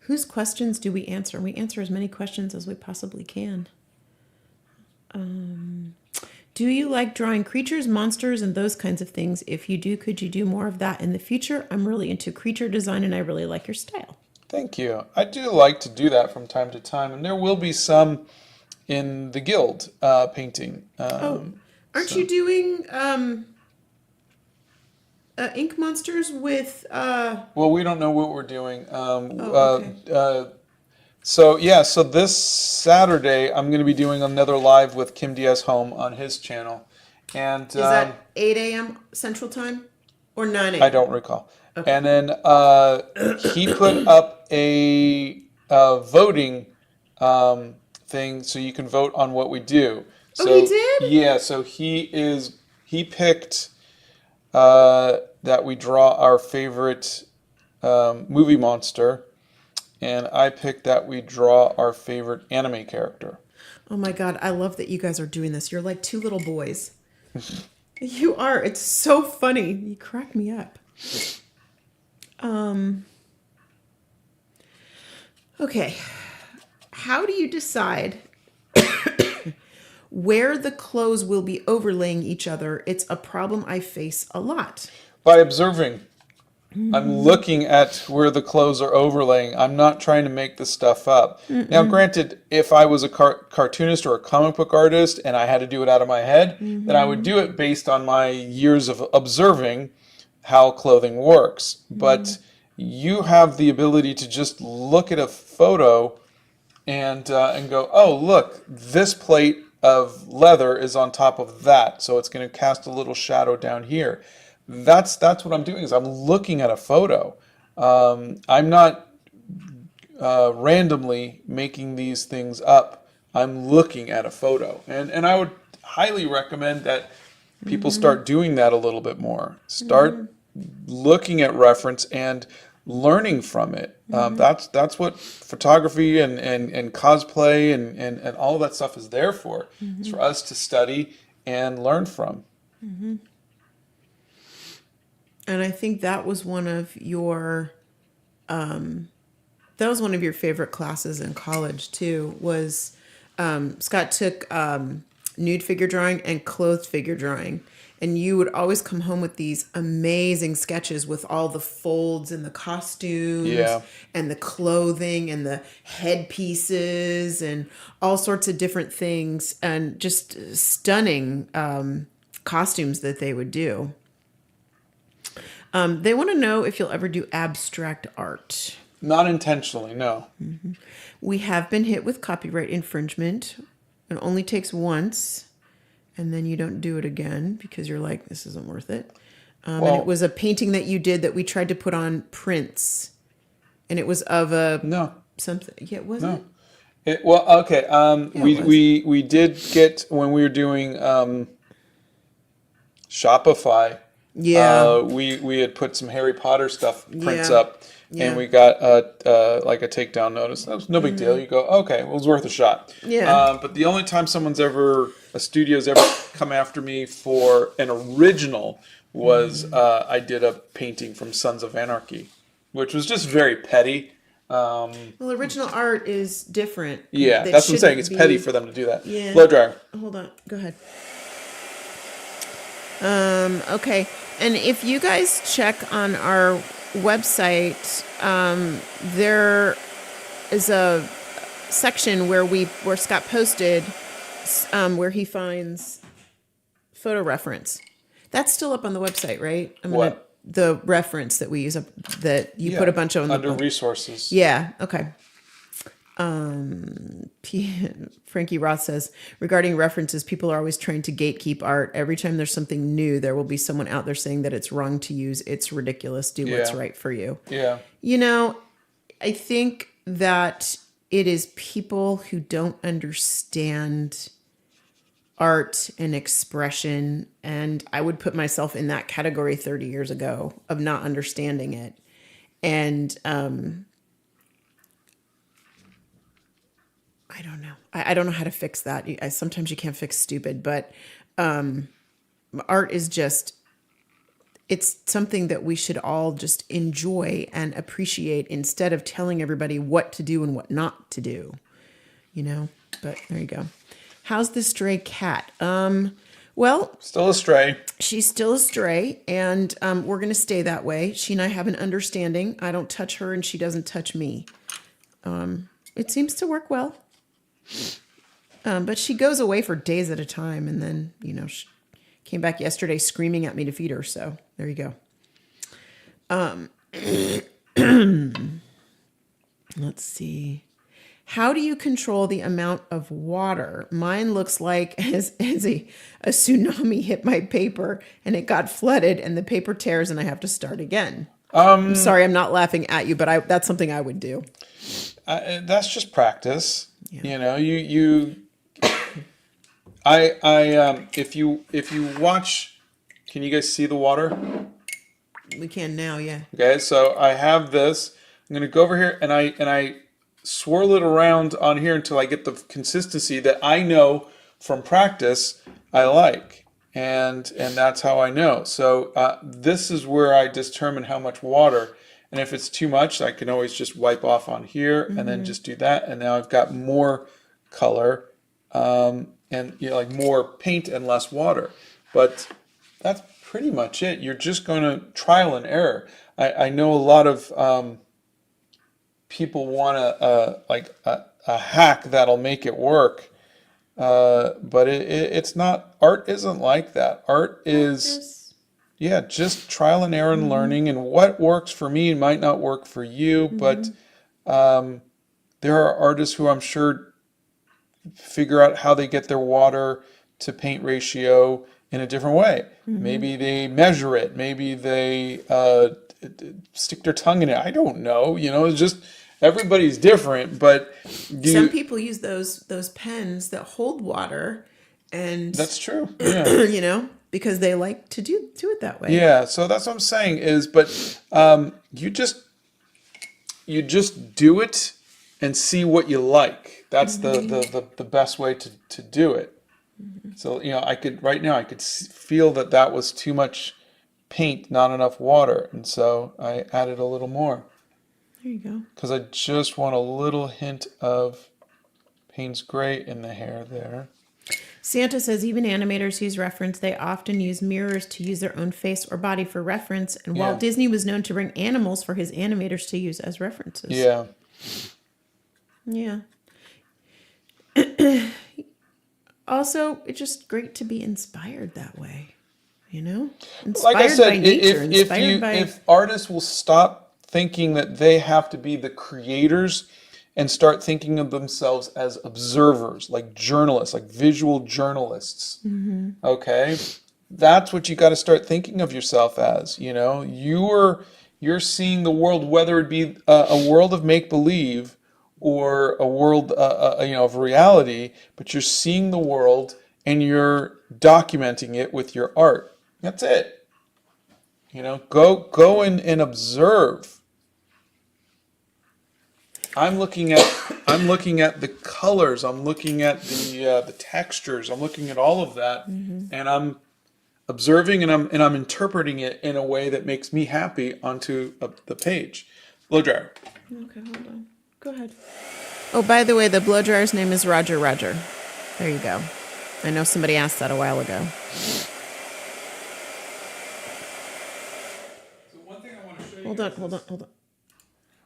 A: Whose questions do we answer? We answer as many questions as we possibly can. Do you like drawing creatures, monsters, and those kinds of things? If you do, could you do more of that in the future? I'm really into creature design, and I really like your style.
B: Thank you. I do like to do that from time to time, and there will be some in the guild painting.
A: Aren't you doing ink monsters with?
B: Well, we don't know what we're doing.
A: Okay.
B: So this Saturday I'm going to be doing another live with Kim Diaz Home on his channel, and
A: Is that 8 a.m. Central Time or 9 a.m.?
B: I don't recall. Okay. And then he put up a voting thing, so you can vote on what we do. So,
A: he did?
B: Yeah. So he picked that we draw our favorite movie monster. And I picked that we draw our favorite anime character.
A: Oh my God, I love that you guys are doing this. You're like two little boys. You are. It's so funny. You crack me up. Okay. How do you decide where the clothes will be overlaying each other? It's a problem I face a lot.
B: By observing. I'm looking at where the clothes are overlaying. I'm not trying to make this stuff up. Now, granted, if I was a cartoonist or a comic book artist and I had to do it out of my head, then I would do it based on my years of observing how clothing works. But you have the ability to just look at a photo and go, oh, look, this plate of leather is on top of that, so it's going to cast a little shadow down here. That's what I'm doing, is I'm looking at a photo. I'm not randomly making these things up. I'm looking at a photo. And I would highly recommend that people start doing that a little bit more. Start looking at reference and learning from it. That's what photography and cosplay and all of that stuff is there for. It's for us to study and learn from.
A: And I think that was one of your favorite classes in college too. Was Scott took nude figure drawing and clothed figure drawing, and you would always come home with these amazing sketches with all the folds and the costumes
B: Yeah.
A: and the clothing and the headpieces and all sorts of different things, and just stunning costumes that they would do. They want to know if you'll ever do abstract art.
B: Not intentionally, no.
A: We have been hit with copyright infringement. It only takes once, and then you don't do it again because you're like, this isn't worth it. And it was a painting that you did that we tried to put on prints, and it was of a
B: No.
A: something. Yeah, it wasn't.
B: No. Okay. We did get, when we were doing Shopify.
A: Yeah.
B: We had put some Harry Potter stuff prints
A: Yeah.
B: up,
A: Yeah.
B: and we got like a takedown notice. That was no big deal. You go, okay, well, it was worth a shot.
A: Yeah.
B: But the only time a studio's ever come after me for an original was I did a painting from Sons of Anarchy, which was just very petty.
A: Well, original art is different.
B: Yeah,
A: That
B: that's what I'm saying.
A: shouldn't
B: It's petty
A: be-
B: for them to do that.
A: Yeah.
B: Blow dryer.
A: Hold on. Go ahead. Okay. And if you guys check on our website, there is a section where Scott posted where he finds photo reference. That's still up on the website, right?
B: What?
A: The reference that we use that you put a bunch of
B: under resources.
A: Yeah. Okay. Frankie Roth says, regarding references, people are always trying to gatekeep art. Every time there's something new, there will be someone out there saying that it's wrong to use. It's ridiculous. Do what's
B: Yeah.
A: right for you.
B: Yeah.
A: You know, I think that it is people who don't understand art and expression. And I would put myself in that category 30 years ago of not understanding it. And, I don't know. I don't know how to fix that. Sometimes you can't fix stupid, but art is just, it's something that we should all just enjoy and appreciate instead of telling everybody what to do and what not to do, but there you go. How's the stray cat? Well,
B: Still a stray.
A: she's still a stray, and we're going to stay that way. She and I have an understanding. I don't touch her and she doesn't touch me. It seems to work well. But she goes away for days at a time, and then, she came back yesterday screaming at me to feed her. So there you go. Let's see. How do you control the amount of water? Mine looks like as a tsunami hit my paper and it got flooded and the paper tears and I have to start again. I'm sorry, I'm not laughing at you, but that's something I would do.
B: That's just practice.
A: Yeah.
B: If you watch, can you guys see the water?
A: We can now, yeah.
B: Okay, so I have this. I'm gonna go over here and I swirl it around on here until I get the consistency that I know from practice I like, and that's how I know. So this is where I determine how much water. And if it's too much, I can always just wipe off on here and then just do that. And now I've got more color and like more paint and less water. But that's pretty much it. You're just going to trial and error. I know a lot of people want a hack that'll make it work. But it's not. Art isn't like that. Art is... Yeah, just trial and error and learning, and what works for me might not work for you, but there are artists who I'm sure figure out how they get their water to paint ratio in a different way. Maybe they measure it, maybe they stick their tongue in it. I don't know, it's just everybody's different, but
A: some people use those pens that hold water, and
B: that's true. Yeah.
A: Because they like to do it that way.
B: Yeah, so that's what I'm saying is, but you just do it and see what you like. That's the best way to do it. So I could feel that was too much paint, not enough water. And so I added a little more
A: There you go.
B: because I just want a little hint of Payne's Gray in the hair there.
A: Santa says even animators use reference. They often use mirrors to use their own face or body for reference. And
B: Yeah.
A: Walt Disney was known to bring animals for his animators to use as references.
B: Yeah.
A: Yeah. Also, it's just great to be inspired that way. You know? Inspired
B: Like I said,
A: by nature. Inspired by...
B: if artists will stop thinking that they have to be the creators and start thinking of themselves as observers, like journalists, like visual journalists, okay? That's what you got to start thinking of yourself as, you know? You're seeing the world, whether it be a world of make-believe or a world, of reality, but you're seeing the world and you're documenting it with your art. That's it. You know, go and observe. I'm looking at the colors. I'm looking at the textures. I'm looking at all of that, and I'm observing and I'm interpreting it in a way that makes me happy onto the page. Blow dryer.
A: Okay, hold on. Go ahead. Oh, by the way, the blow dryer's name is Roger Roger. There you go. I know somebody asked that a while ago.
B: So one thing I want to show you.
A: Hold on.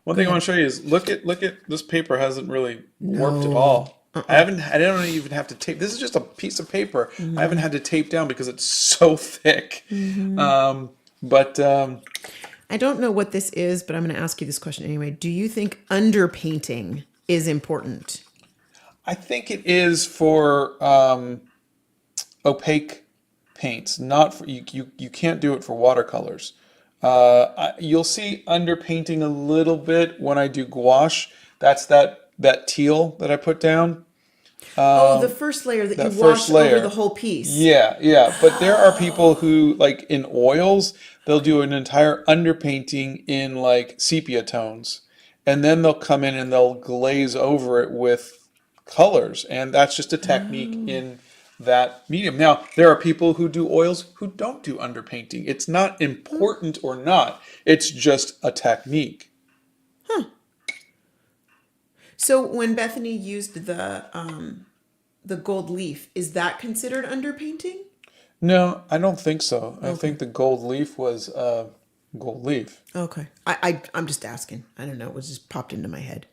B: One thing I want to show you is look at this paper hasn't really warped at all. I don't even have to tape. This is just a piece of paper. I haven't had to tape down because it's so thick.
A: I don't know what this is, but I'm going to ask you this question anyway. Do you think underpainting is important?
B: I think it is for opaque paints, not for you can't do it for watercolors. You'll see underpainting a little bit when I do gouache. That's that teal that I put down.
A: The first layer that you wash over the whole piece.
B: Yeah. But there are people who, like in oils, they'll do an entire underpainting in like sepia tones. And then they'll come in and they'll glaze over it with colors. And that's just a technique in that medium. Now, there are people who do oils who don't do underpainting. It's not important or not. It's just a technique.
A: So when Bethany used the gold leaf, is that considered underpainting?
B: No, I don't think so. I think the gold leaf was gold leaf.
A: Okay. I'm just asking. I don't know. It was just popped into my head.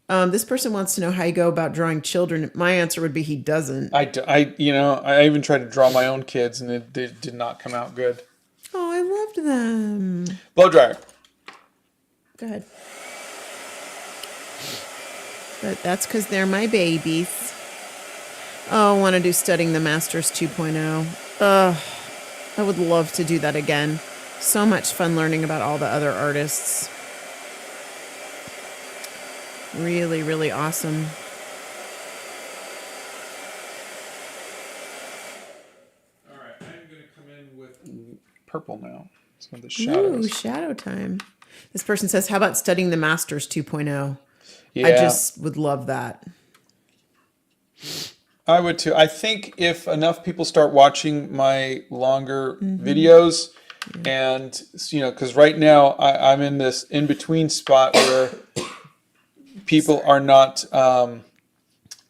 A: This person wants to know how you go about drawing children. My answer would be he doesn't.
B: I even tried to draw my own kids and it did not come out good.
A: Oh, I loved them.
B: Blow dryer.
A: Go ahead. But that's because they're my babies. Oh, I want to do Studying the Masters 2.0. I would love to do that again. So much fun learning about all the other artists. Really, really awesome.
B: All right, I'm going to come in with purple now. Some of the shadows.
A: Ooh, shadow time. This person says, how about Studying the Masters 2.0?
B: Yeah.
A: I just would love that.
B: I would too. I think if enough people start watching my longer videos, and because right now I'm in this in between spot where people are not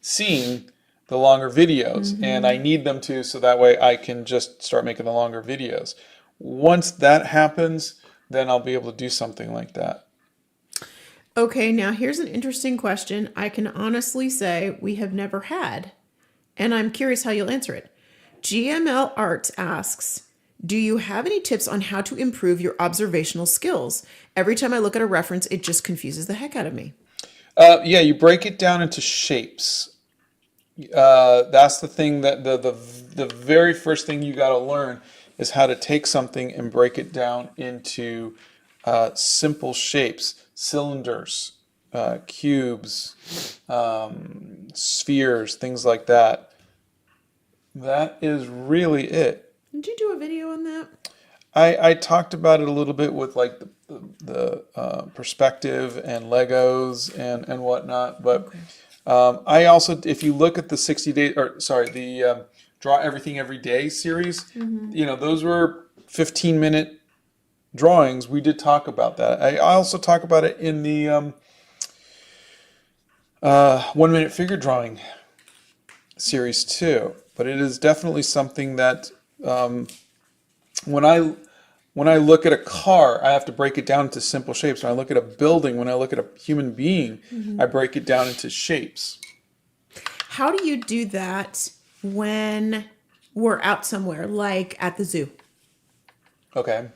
B: seeing the longer videos, and I need them to, so that way I can just start making the longer videos. Once that happens, then I'll be able to do something like that.
A: Okay, now here's an interesting question I can honestly say we have never had, and I'm curious how you'll answer it. GML Arts asks, do you have any tips on how to improve your observational skills? Every time I look at a reference, it just confuses the heck out of me.
B: Yeah, you break it down into shapes. That's the thing that the very first thing you got to learn is how to take something and break it down into simple shapes, cylinders, cubes, spheres, things like that. That is really it.
A: Did you do a video on that?
B: I talked about it a little bit with like the perspective and Legos and whatnot, but I also, if you look at the Draw Everything Every Day series, those were 15-minute drawings. We did talk about that. I also talk about it in the 1-minute figure drawing series too. But it is definitely something that when I look at a car, I have to break it down into simple shapes. When I look at a building, when I look at a human being, I break it down into shapes.
A: How do you do that when we're out somewhere, like at the zoo?
B: Okay.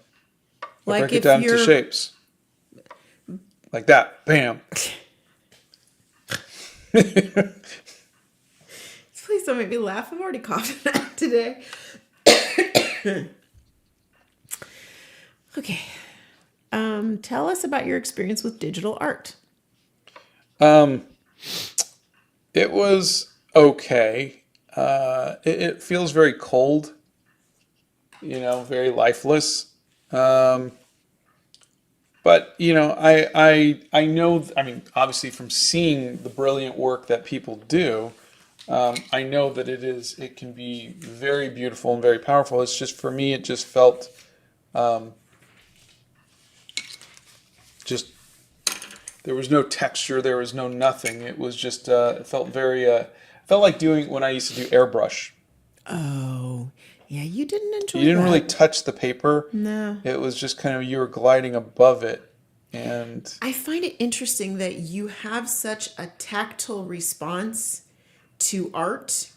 B: I
A: Like
B: break it
A: if
B: down into
A: you're
B: shapes. Like that. Bam.
A: Please don't make me laugh. I've already coughed today. Okay. Tell us about your experience with digital art.
B: It was okay. It feels very cold, very lifeless. But I know. I mean, obviously, from seeing the brilliant work that people do, I know that it can be very beautiful and very powerful. It's just for me, it just felt just there was no texture, there was no nothing. It was just it felt felt like doing when I used to do airbrush.
A: Oh, yeah, you didn't enjoy
B: You didn't
A: that.
B: really touch the paper.
A: No.
B: It was just kind of you were gliding above it. And
A: I find it interesting that you have such a tactile response to art,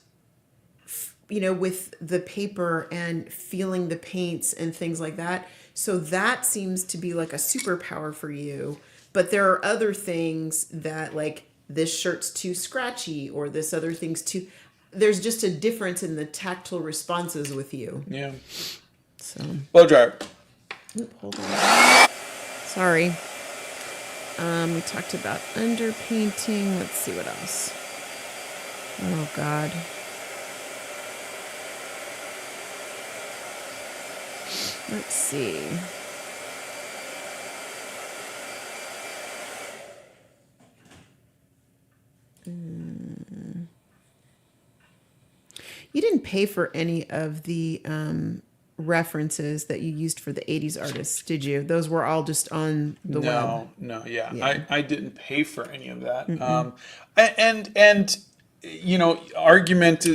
A: with the paper and feeling the paints and things like that. So that seems to be like a superpower for you. But there are other things that, like, this shirt's too scratchy or this other thing's too... There's just a difference in the tactile responses with you.
B: yeah.
A: So,
B: Blow dryer.
A: oop, hold on. Sorry. We talked about underpainting. Let's see what else. Oh, God. Let's see. You didn't pay for any of the references that you used for the 80s artists, did you? Those were all just on the web.
B: No, yeah.
A: Yeah.
B: I didn't pay for any of that. And argument.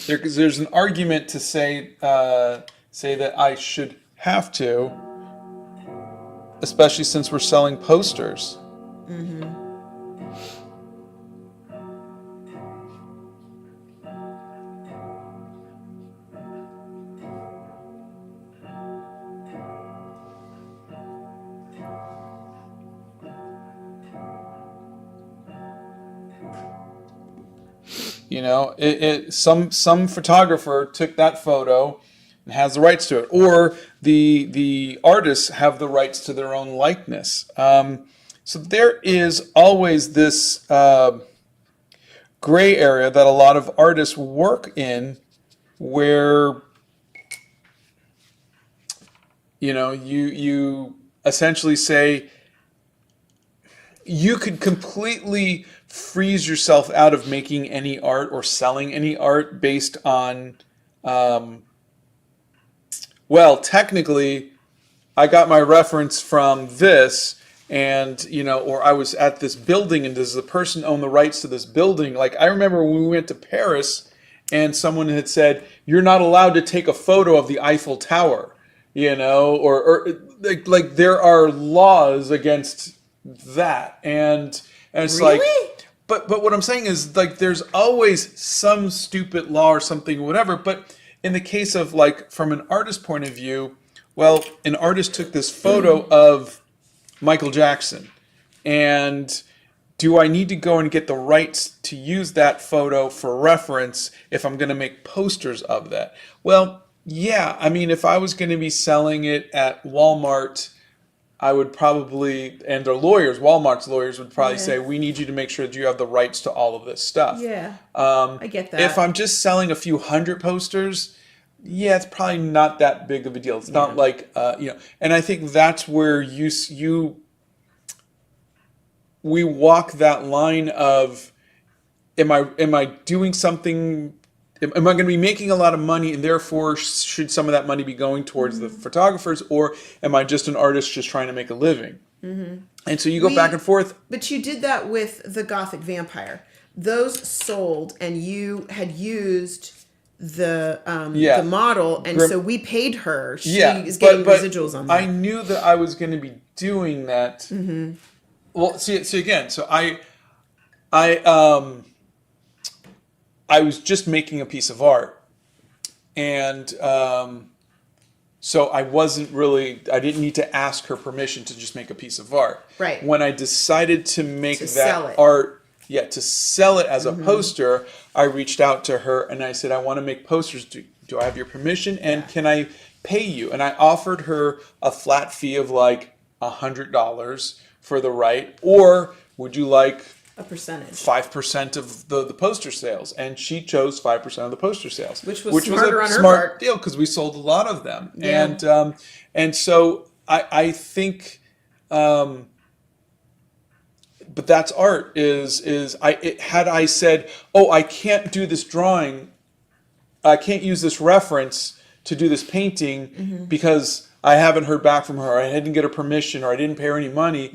B: There's an argument to say that I should have to, especially since we're selling posters. Some photographer took that photo and has the rights to it, or the artists have the rights to their own likeness. So there is always this gray area that a lot of artists work in, where you essentially say you could completely freeze yourself out of making any art or selling any art based on, technically, I got my reference from this, and, or I was at this building, and does the person own the rights to this building? Like, I remember when we went to Paris, and someone had said, you're not allowed to take a photo of the Eiffel Tower, or like there are laws against that, and it's
A: Really?
B: like, but what I'm saying is, like, there's always some stupid law or something, whatever. But in the case of, like, from an artist point of view, well, an artist took this photo of Michael Jackson, and do I need to go and get the rights to use that photo for reference if I'm going to make posters of that? Well, yeah, I mean, if I was going to be selling it at Walmart, I would probably, and their lawyers, Walmart's lawyers would probably say, we need you to make sure that you have the rights to all of this stuff.
A: Yeah, I get that.
B: If I'm just selling a few hundred posters, yeah, it's probably not that big of a deal. It's not like, and I think that's where we walk that line of, am I doing something? Am I going to be making a lot of money, and therefore should some of that money be going towards the photographers, or am I just an artist just trying to make a living? And so you go back and forth.
A: But you did that with the Gothic Vampire. Those sold, and you had used the model, and so we paid her. She is getting residuals on that.
B: I knew that I was going to be doing that. Well, see again. So I was just making a piece of art, and so I didn't need to ask her permission to just make a piece of art.
A: Right.
B: When I decided to make that art, to sell it as a poster, I reached out to her and I said, I want to make posters. Do I have your permission? And can I pay you? And I offered her a flat fee of like $100 for the right, or would you like
A: a percentage,
B: 5% of the poster sales? And she chose 5% of the poster sales,
A: which was
B: a smart deal because we sold a lot of them. Yeah. And so I think, but that's art. Had I said, oh, I can't do this drawing, I can't use this reference to do this painting because I haven't heard back from her, or I didn't get her permission, or I didn't pay her any money,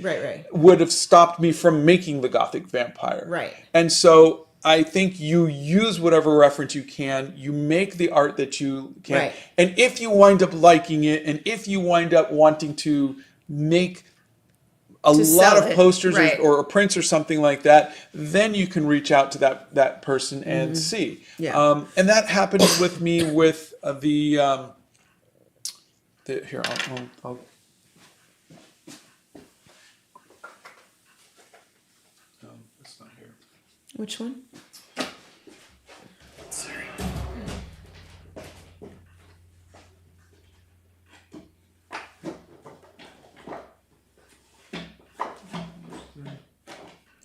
B: would have stopped me from making the Gothic Vampire.
A: Right.
B: And so I think you use whatever reference you can, you make the art that you can. Right. And if you wind up liking it, and if you wind up wanting to make a lot of posters or prints or something like that, then you can reach out to that person and see. Yeah. And that happened with me with here, I'll it's not here.
A: Which one? Sorry.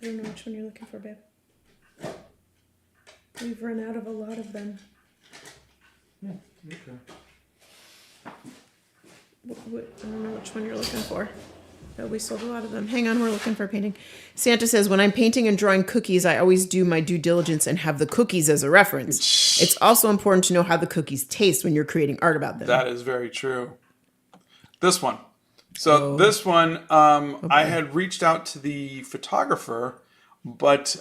A: I don't know which one you're looking for, babe. We've run out of a lot of them.
B: Okay.
A: I don't know which one you're looking for. But we sold a lot of them. Hang on, we're looking for a painting. Santa says, when I'm painting and drawing cookies, I always do my due diligence and have the cookies as a reference. It's also important to know how the cookies taste when you're creating art about them.
B: That is very true. This one. So this one, I had reached out to the photographer, but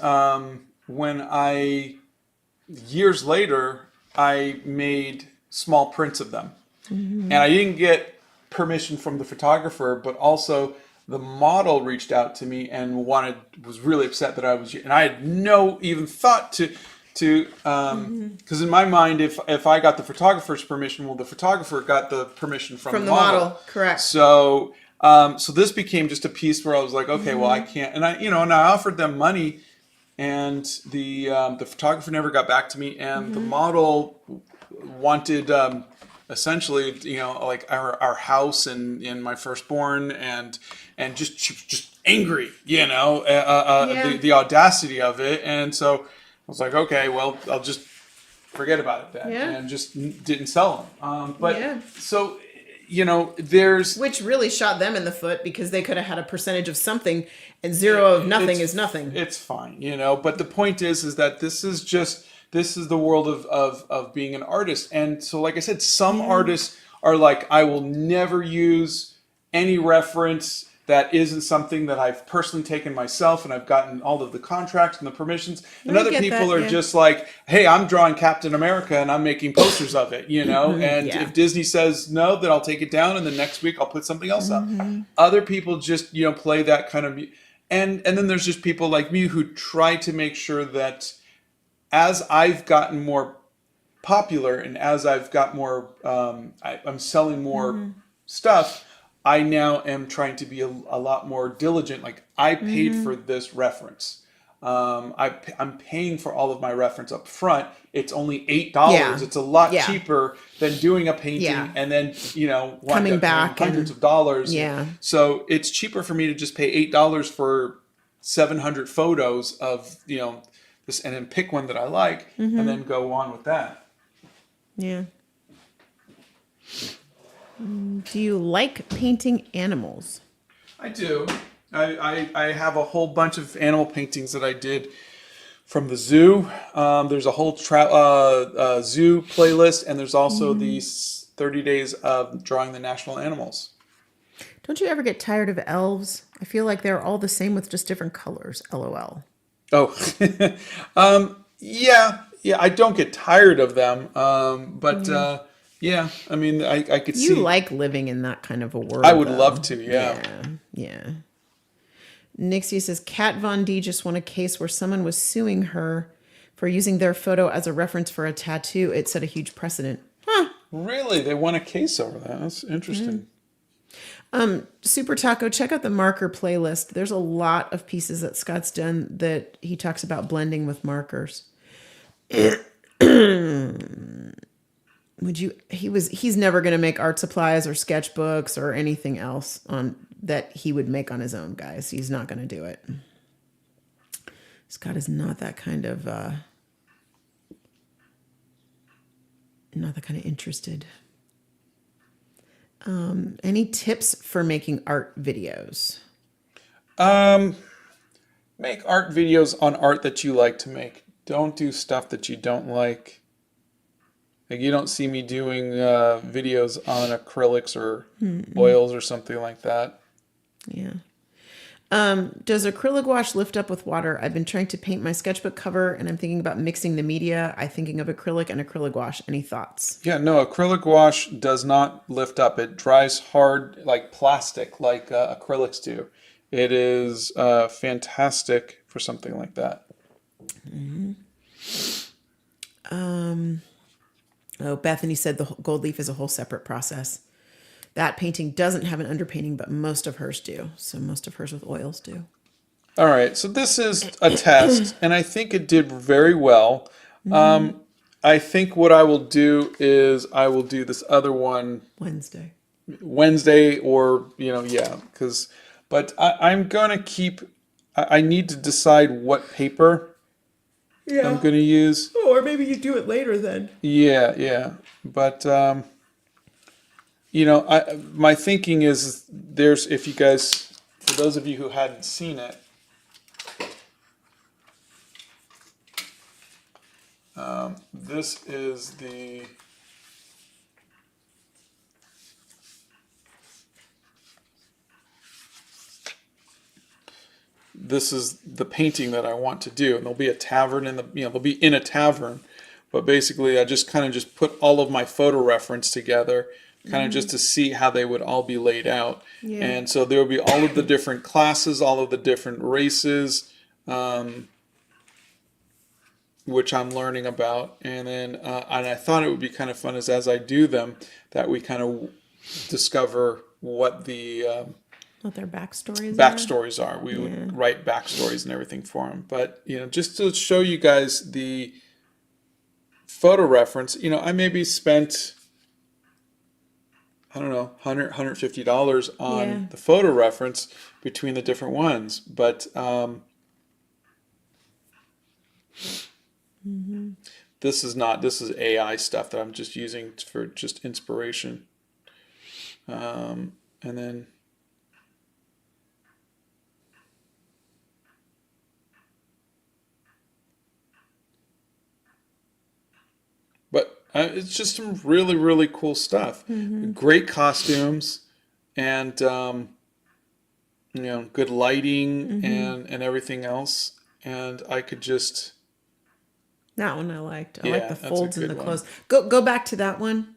B: years later, I made small prints of them. And I didn't get permission from the photographer, but also the model reached out to me and was really upset that I was, and I had no even thought to because in my mind, if I got the photographer's permission, well, the photographer got the permission from the model.
A: Correct.
B: So so this became just a piece where I was like, okay, well, I can't, and I offered them money, and the photographer never got back to me, and the model wanted essentially, like our house and my firstborn, and just angry, the audacity of it. And so I was like, okay, well, I'll just forget about it then, and just didn't sell them. So, there's...
A: Which really shot them in the foot, because they could have had a percentage of something, and zero of nothing is nothing.
B: It's fine, but the point is that this is the world of being an artist. And so, like I said, some artists are like, I will never use any reference that isn't something that I've personally taken myself and I've gotten all of the contracts and the permissions. And other people are just like, hey, I'm drawing Captain America and I'm making posters of it, and if Disney says no, then I'll take it down, and the next week I'll put something else up. Other people just, play that kind of, and then there's just people like me who try to make sure that as I've gotten more popular and as I've got more, I'm selling more stuff, I now am trying to be a lot more diligent. Like, I paid for this reference. I'm paying for all of my reference up front. It's only $8. Yeah. It's a lot cheaper than doing a painting and then,
A: coming back
B: hundreds of dollars.
A: Yeah.
B: So it's cheaper for me to just pay $8 for 700 photos of, this, and then pick one that I like and then go on with that.
A: Yeah. Do you like painting animals?
B: I do. I have a whole bunch of animal paintings that I did from the zoo. There's a whole zoo playlist, and there's also these 30 days of drawing the national animals.
A: Don't you ever get tired of elves? I feel like they're all the same with just different colors. LOL.
B: Oh, yeah, yeah. I don't get tired of them, but yeah. I mean, I could
A: You
B: see.
A: like living in that kind of a world,
B: I would
A: though.
B: love to. Yeah.
A: Yeah, yeah. Nixie says Kat Von D just won a case where someone was suing her for using their photo as a reference for a tattoo. It set a huge precedent.
B: Really, they won a case over that. That's interesting.
A: Super Taco, check out the marker playlist. There's a lot of pieces that Scott's done that he talks about blending with markers. He's never going to make art supplies or sketchbooks or anything else on that he would make on his own, guys. He's not going to do it. Scott is not that kind of interested. Any tips for making art videos?
B: Make art videos on art that you like to make. Don't do stuff that you don't like. Like, you don't see me doing videos on acrylics or oils or something like that.
A: Yeah. Does acrylic wash lift up with water? I've been trying to paint my sketchbook cover and I'm thinking about mixing the media. I'm thinking of acrylic and acrylic wash. Any thoughts?
B: Yeah, no, acrylic wash does not lift up. It dries hard like plastic, like acrylics do. It is fantastic for something like that.
A: Oh, Bethany said the gold leaf is a whole separate process. That painting doesn't have an underpainting, but most of hers do. So most of hers with oils do.
B: All right, so this is a test, and I think it did very well. I think what I will do is I will do this other one Wednesday, or yeah, but I'm gonna keep. I need to decide what paper I'm gonna use.
A: Oh, or maybe you do it later then.
B: Yeah, but my thinking is if you guys, for those of you who hadn't seen it, this is the painting that I want to do, and there'll be a tavern they'll be in a tavern, but basically I just kind of just put all of my photo reference together, kind of just to see how they would all be laid out.
A: Yeah.
B: And so there will be all of the different classes, all of the different races, which I'm learning about, and then and I thought it would be kind of fun as I do them, that we kind of discover what the
A: what their
B: backstories are. We would write backstories and everything for them. But just to show you guys the photo reference, I maybe spent, I don't know, $150 on the photo reference between the different ones. But this is AI stuff that I'm just using for just inspiration. And then it's just some really, really cool stuff. Great costumes, and good lighting and everything else. And I could just.
A: That one I liked. I like the
B: that's a
A: folds in
B: good
A: the
B: one.
A: clothes. Go back to that one.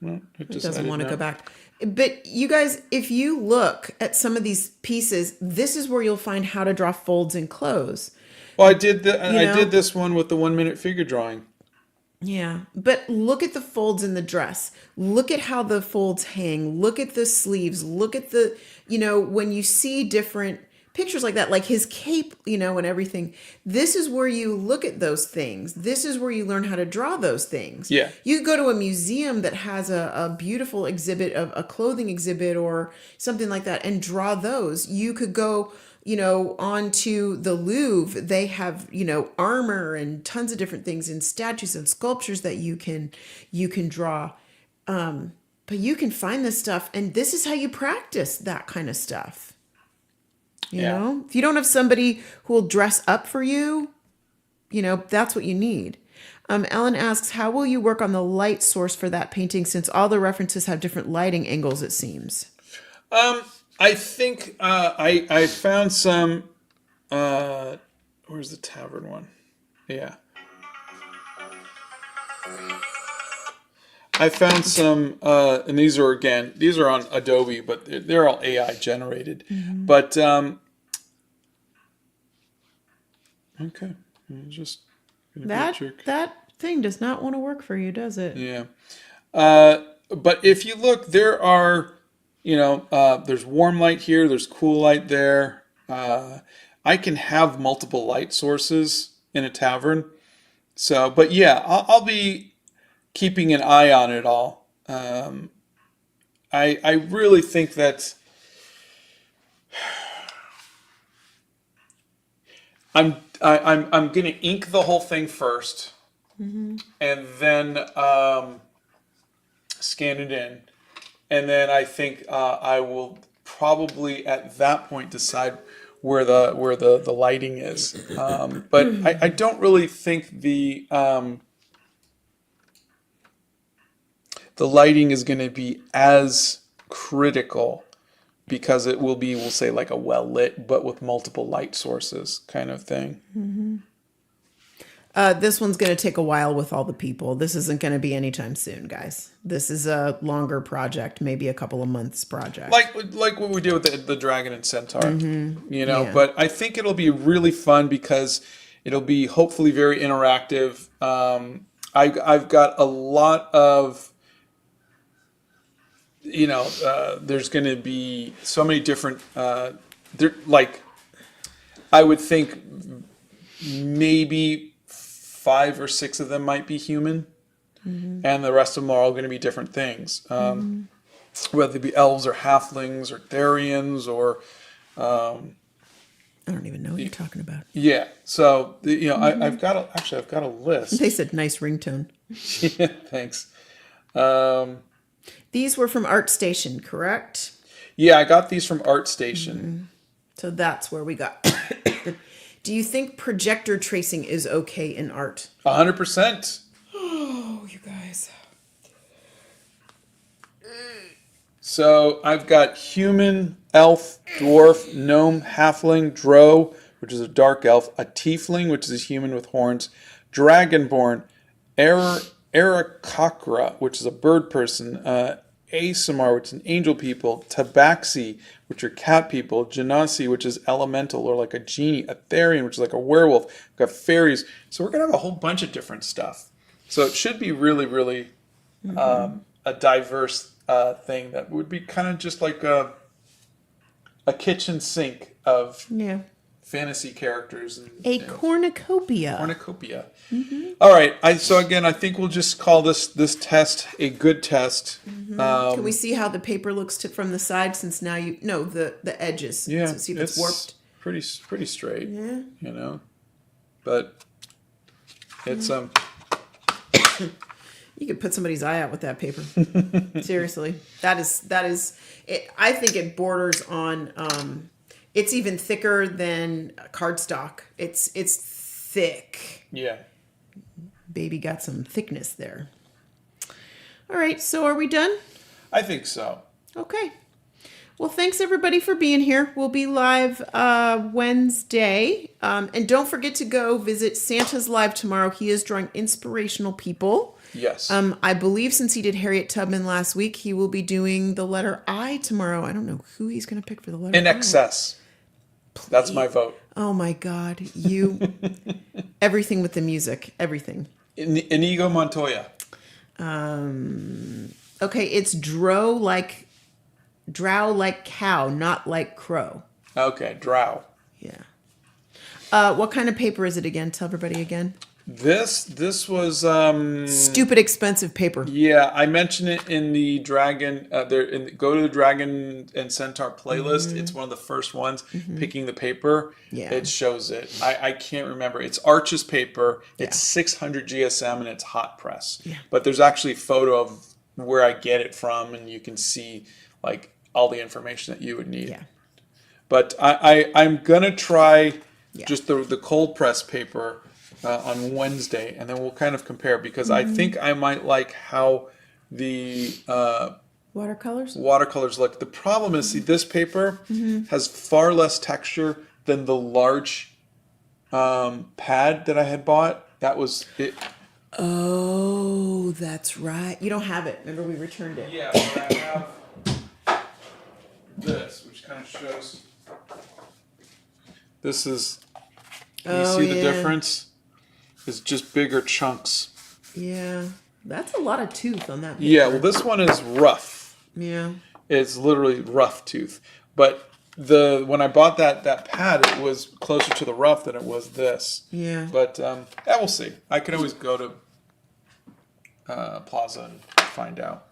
B: Well,
A: It doesn't want to go back. But you guys, if you look at some of these pieces, this is where you'll find how to draw folds in clothes.
B: Well, I did this one with the 1 minute figure drawing.
A: Yeah, but look at the folds in the dress. Look at how the folds hang. Look at the sleeves. Look at the, when you see different pictures like that, like his cape, and everything. This is where you look at those things. This is where you learn how to draw those things.
B: Yeah.
A: You go to a museum that has a beautiful exhibit, of a clothing exhibit or something like that, and draw those. You could go onto the Louvre. They have, armor and tons of different things and statues and sculptures that you can draw. But you can find this stuff, and this is how you practice that kind of stuff. You
B: Yeah.
A: know, if you don't have somebody who will dress up for you, you know, that's what you need. Ellen asks, how will you work on the light source for that painting since all the references have different lighting angles, it seems?
B: I think I found some. Where's the tavern one? Yeah. I found some, and these are on Adobe, but they're all AI generated. But okay, just gonna be a jerk.
A: That thing does not want to work for you, does it?
B: Yeah. But if you look, there are, there's warm light here, there's cool light there. I can have multiple light sources in a tavern. So, but yeah, I'll be keeping an eye on it all. I really think that I'm gonna ink the whole thing first, and then scan it in, and then I think I will probably at that point decide where the lighting is. But I don't really think the lighting is going to be as critical because it will be, we'll say, like a well lit, but with multiple light sources kind of thing.
A: This one's going to take a while with all the people. This isn't going to be anytime soon, guys. This is a longer project, maybe a couple of months project.
B: Like what we did with the dragon and centaur,
A: Yeah.
B: But I think it'll be really fun because it'll be hopefully very interactive. I've got a lot of, there's going to be so many different, like I would think maybe 5 or 6 of them might be human, and the rest of them are all going to be different things. Whether they be elves or halflings or Therians or
A: I don't even know what you're talking about.
B: yeah. So I've got a list.
A: They said nice ringtone.
B: Yeah, thanks.
A: These were from ArtStation, correct?
B: Yeah, I got these from ArtStation.
A: So that's where we got. Do you think projector tracing is okay in art?
B: 100%.
A: Oh, you guys.
B: So I've got human, elf, dwarf, gnome, halfling, drow, which is a dark elf, a tiefling, which is a human with horns, dragonborn, Aarakocra, which is a bird person, Asimar, which is an angel people, Tabaxi, which are cat people, Genasi, which is elemental or like a genie, Aetherian, which is like a werewolf. We've got fairies. So we're going to have a whole bunch of different stuff. So it should be really, really a diverse thing that would be kind of just like a kitchen sink of fantasy characters. And,
A: A cornucopia.
B: Cornucopia. All right. So again, I think we'll just call this test a good test.
A: Can we see how the paper looks from the side? Since now the edges.
B: Yeah,
A: So see if it's warped.
B: Pretty straight.
A: Yeah.
B: But it's
A: You could put somebody's eye out with that paper. Seriously, that is. It, I think it borders on. It's even thicker than cardstock. It's thick.
B: Yeah.
A: Baby got some thickness there. All right, so are we done?
B: I think so.
A: Okay. Well, thanks everybody for being here. We'll be live Wednesday. And don't forget to go visit Santa's Live tomorrow. He is drawing inspirational people.
B: Yes.
A: I believe since he did Harriet Tubman last week, he will be doing the letter I tomorrow. I don't know who he's going to pick for the letter
B: In
A: I.
B: excess. That's my vote.
A: Oh my God. You, everything with the music, everything.
B: Inigo Montoya.
A: Okay, it's drow like cow, not like crow.
B: Okay, drow.
A: Yeah. What kind of paper is it again? Tell everybody again.
B: This was
A: Stupid expensive paper.
B: yeah, I mentioned it in the Dragon go to the Dragon and Centaur playlist. It's one of the first ones picking the paper.
A: Yeah.
B: It shows it. I can't remember. It's Arches paper. It's 600 GSM and it's hot press.
A: Yeah.
B: But there's actually a photo of where I get it from and you can see like all the information that you would need.
A: Yeah.
B: But I'm gonna try just the cold press paper on Wednesday, and then we'll kind of compare because I think I might like how the
A: Watercolors
B: look. The problem is, see, this paper has far less texture than the large pad that I had bought. That was it.
A: Oh, that's right. You don't have it. Remember, we returned it.
B: Yeah, but I have this, which kind of shows. This is. Can you see the difference? It's just bigger chunks.
A: Yeah, that's a lot of tooth on that paper.
B: Yeah, well, this one is rough.
A: Yeah.
B: It's literally rough tooth. But when I bought that pad, it was closer to the rough than it was this.
A: Yeah.
B: But we'll see. I can always go to Plaza and find out.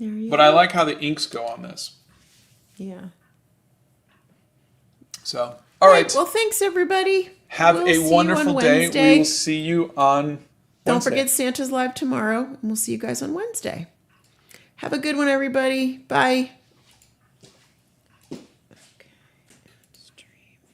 B: But I like how the inks go on this.
A: Yeah.
B: So, all right.
A: Well, thanks everybody.
B: Have a wonderful day. We will see you on Wednesday.
A: Don't forget Santa's Live tomorrow, and we'll see you guys on Wednesday. Have a good one, everybody. Bye.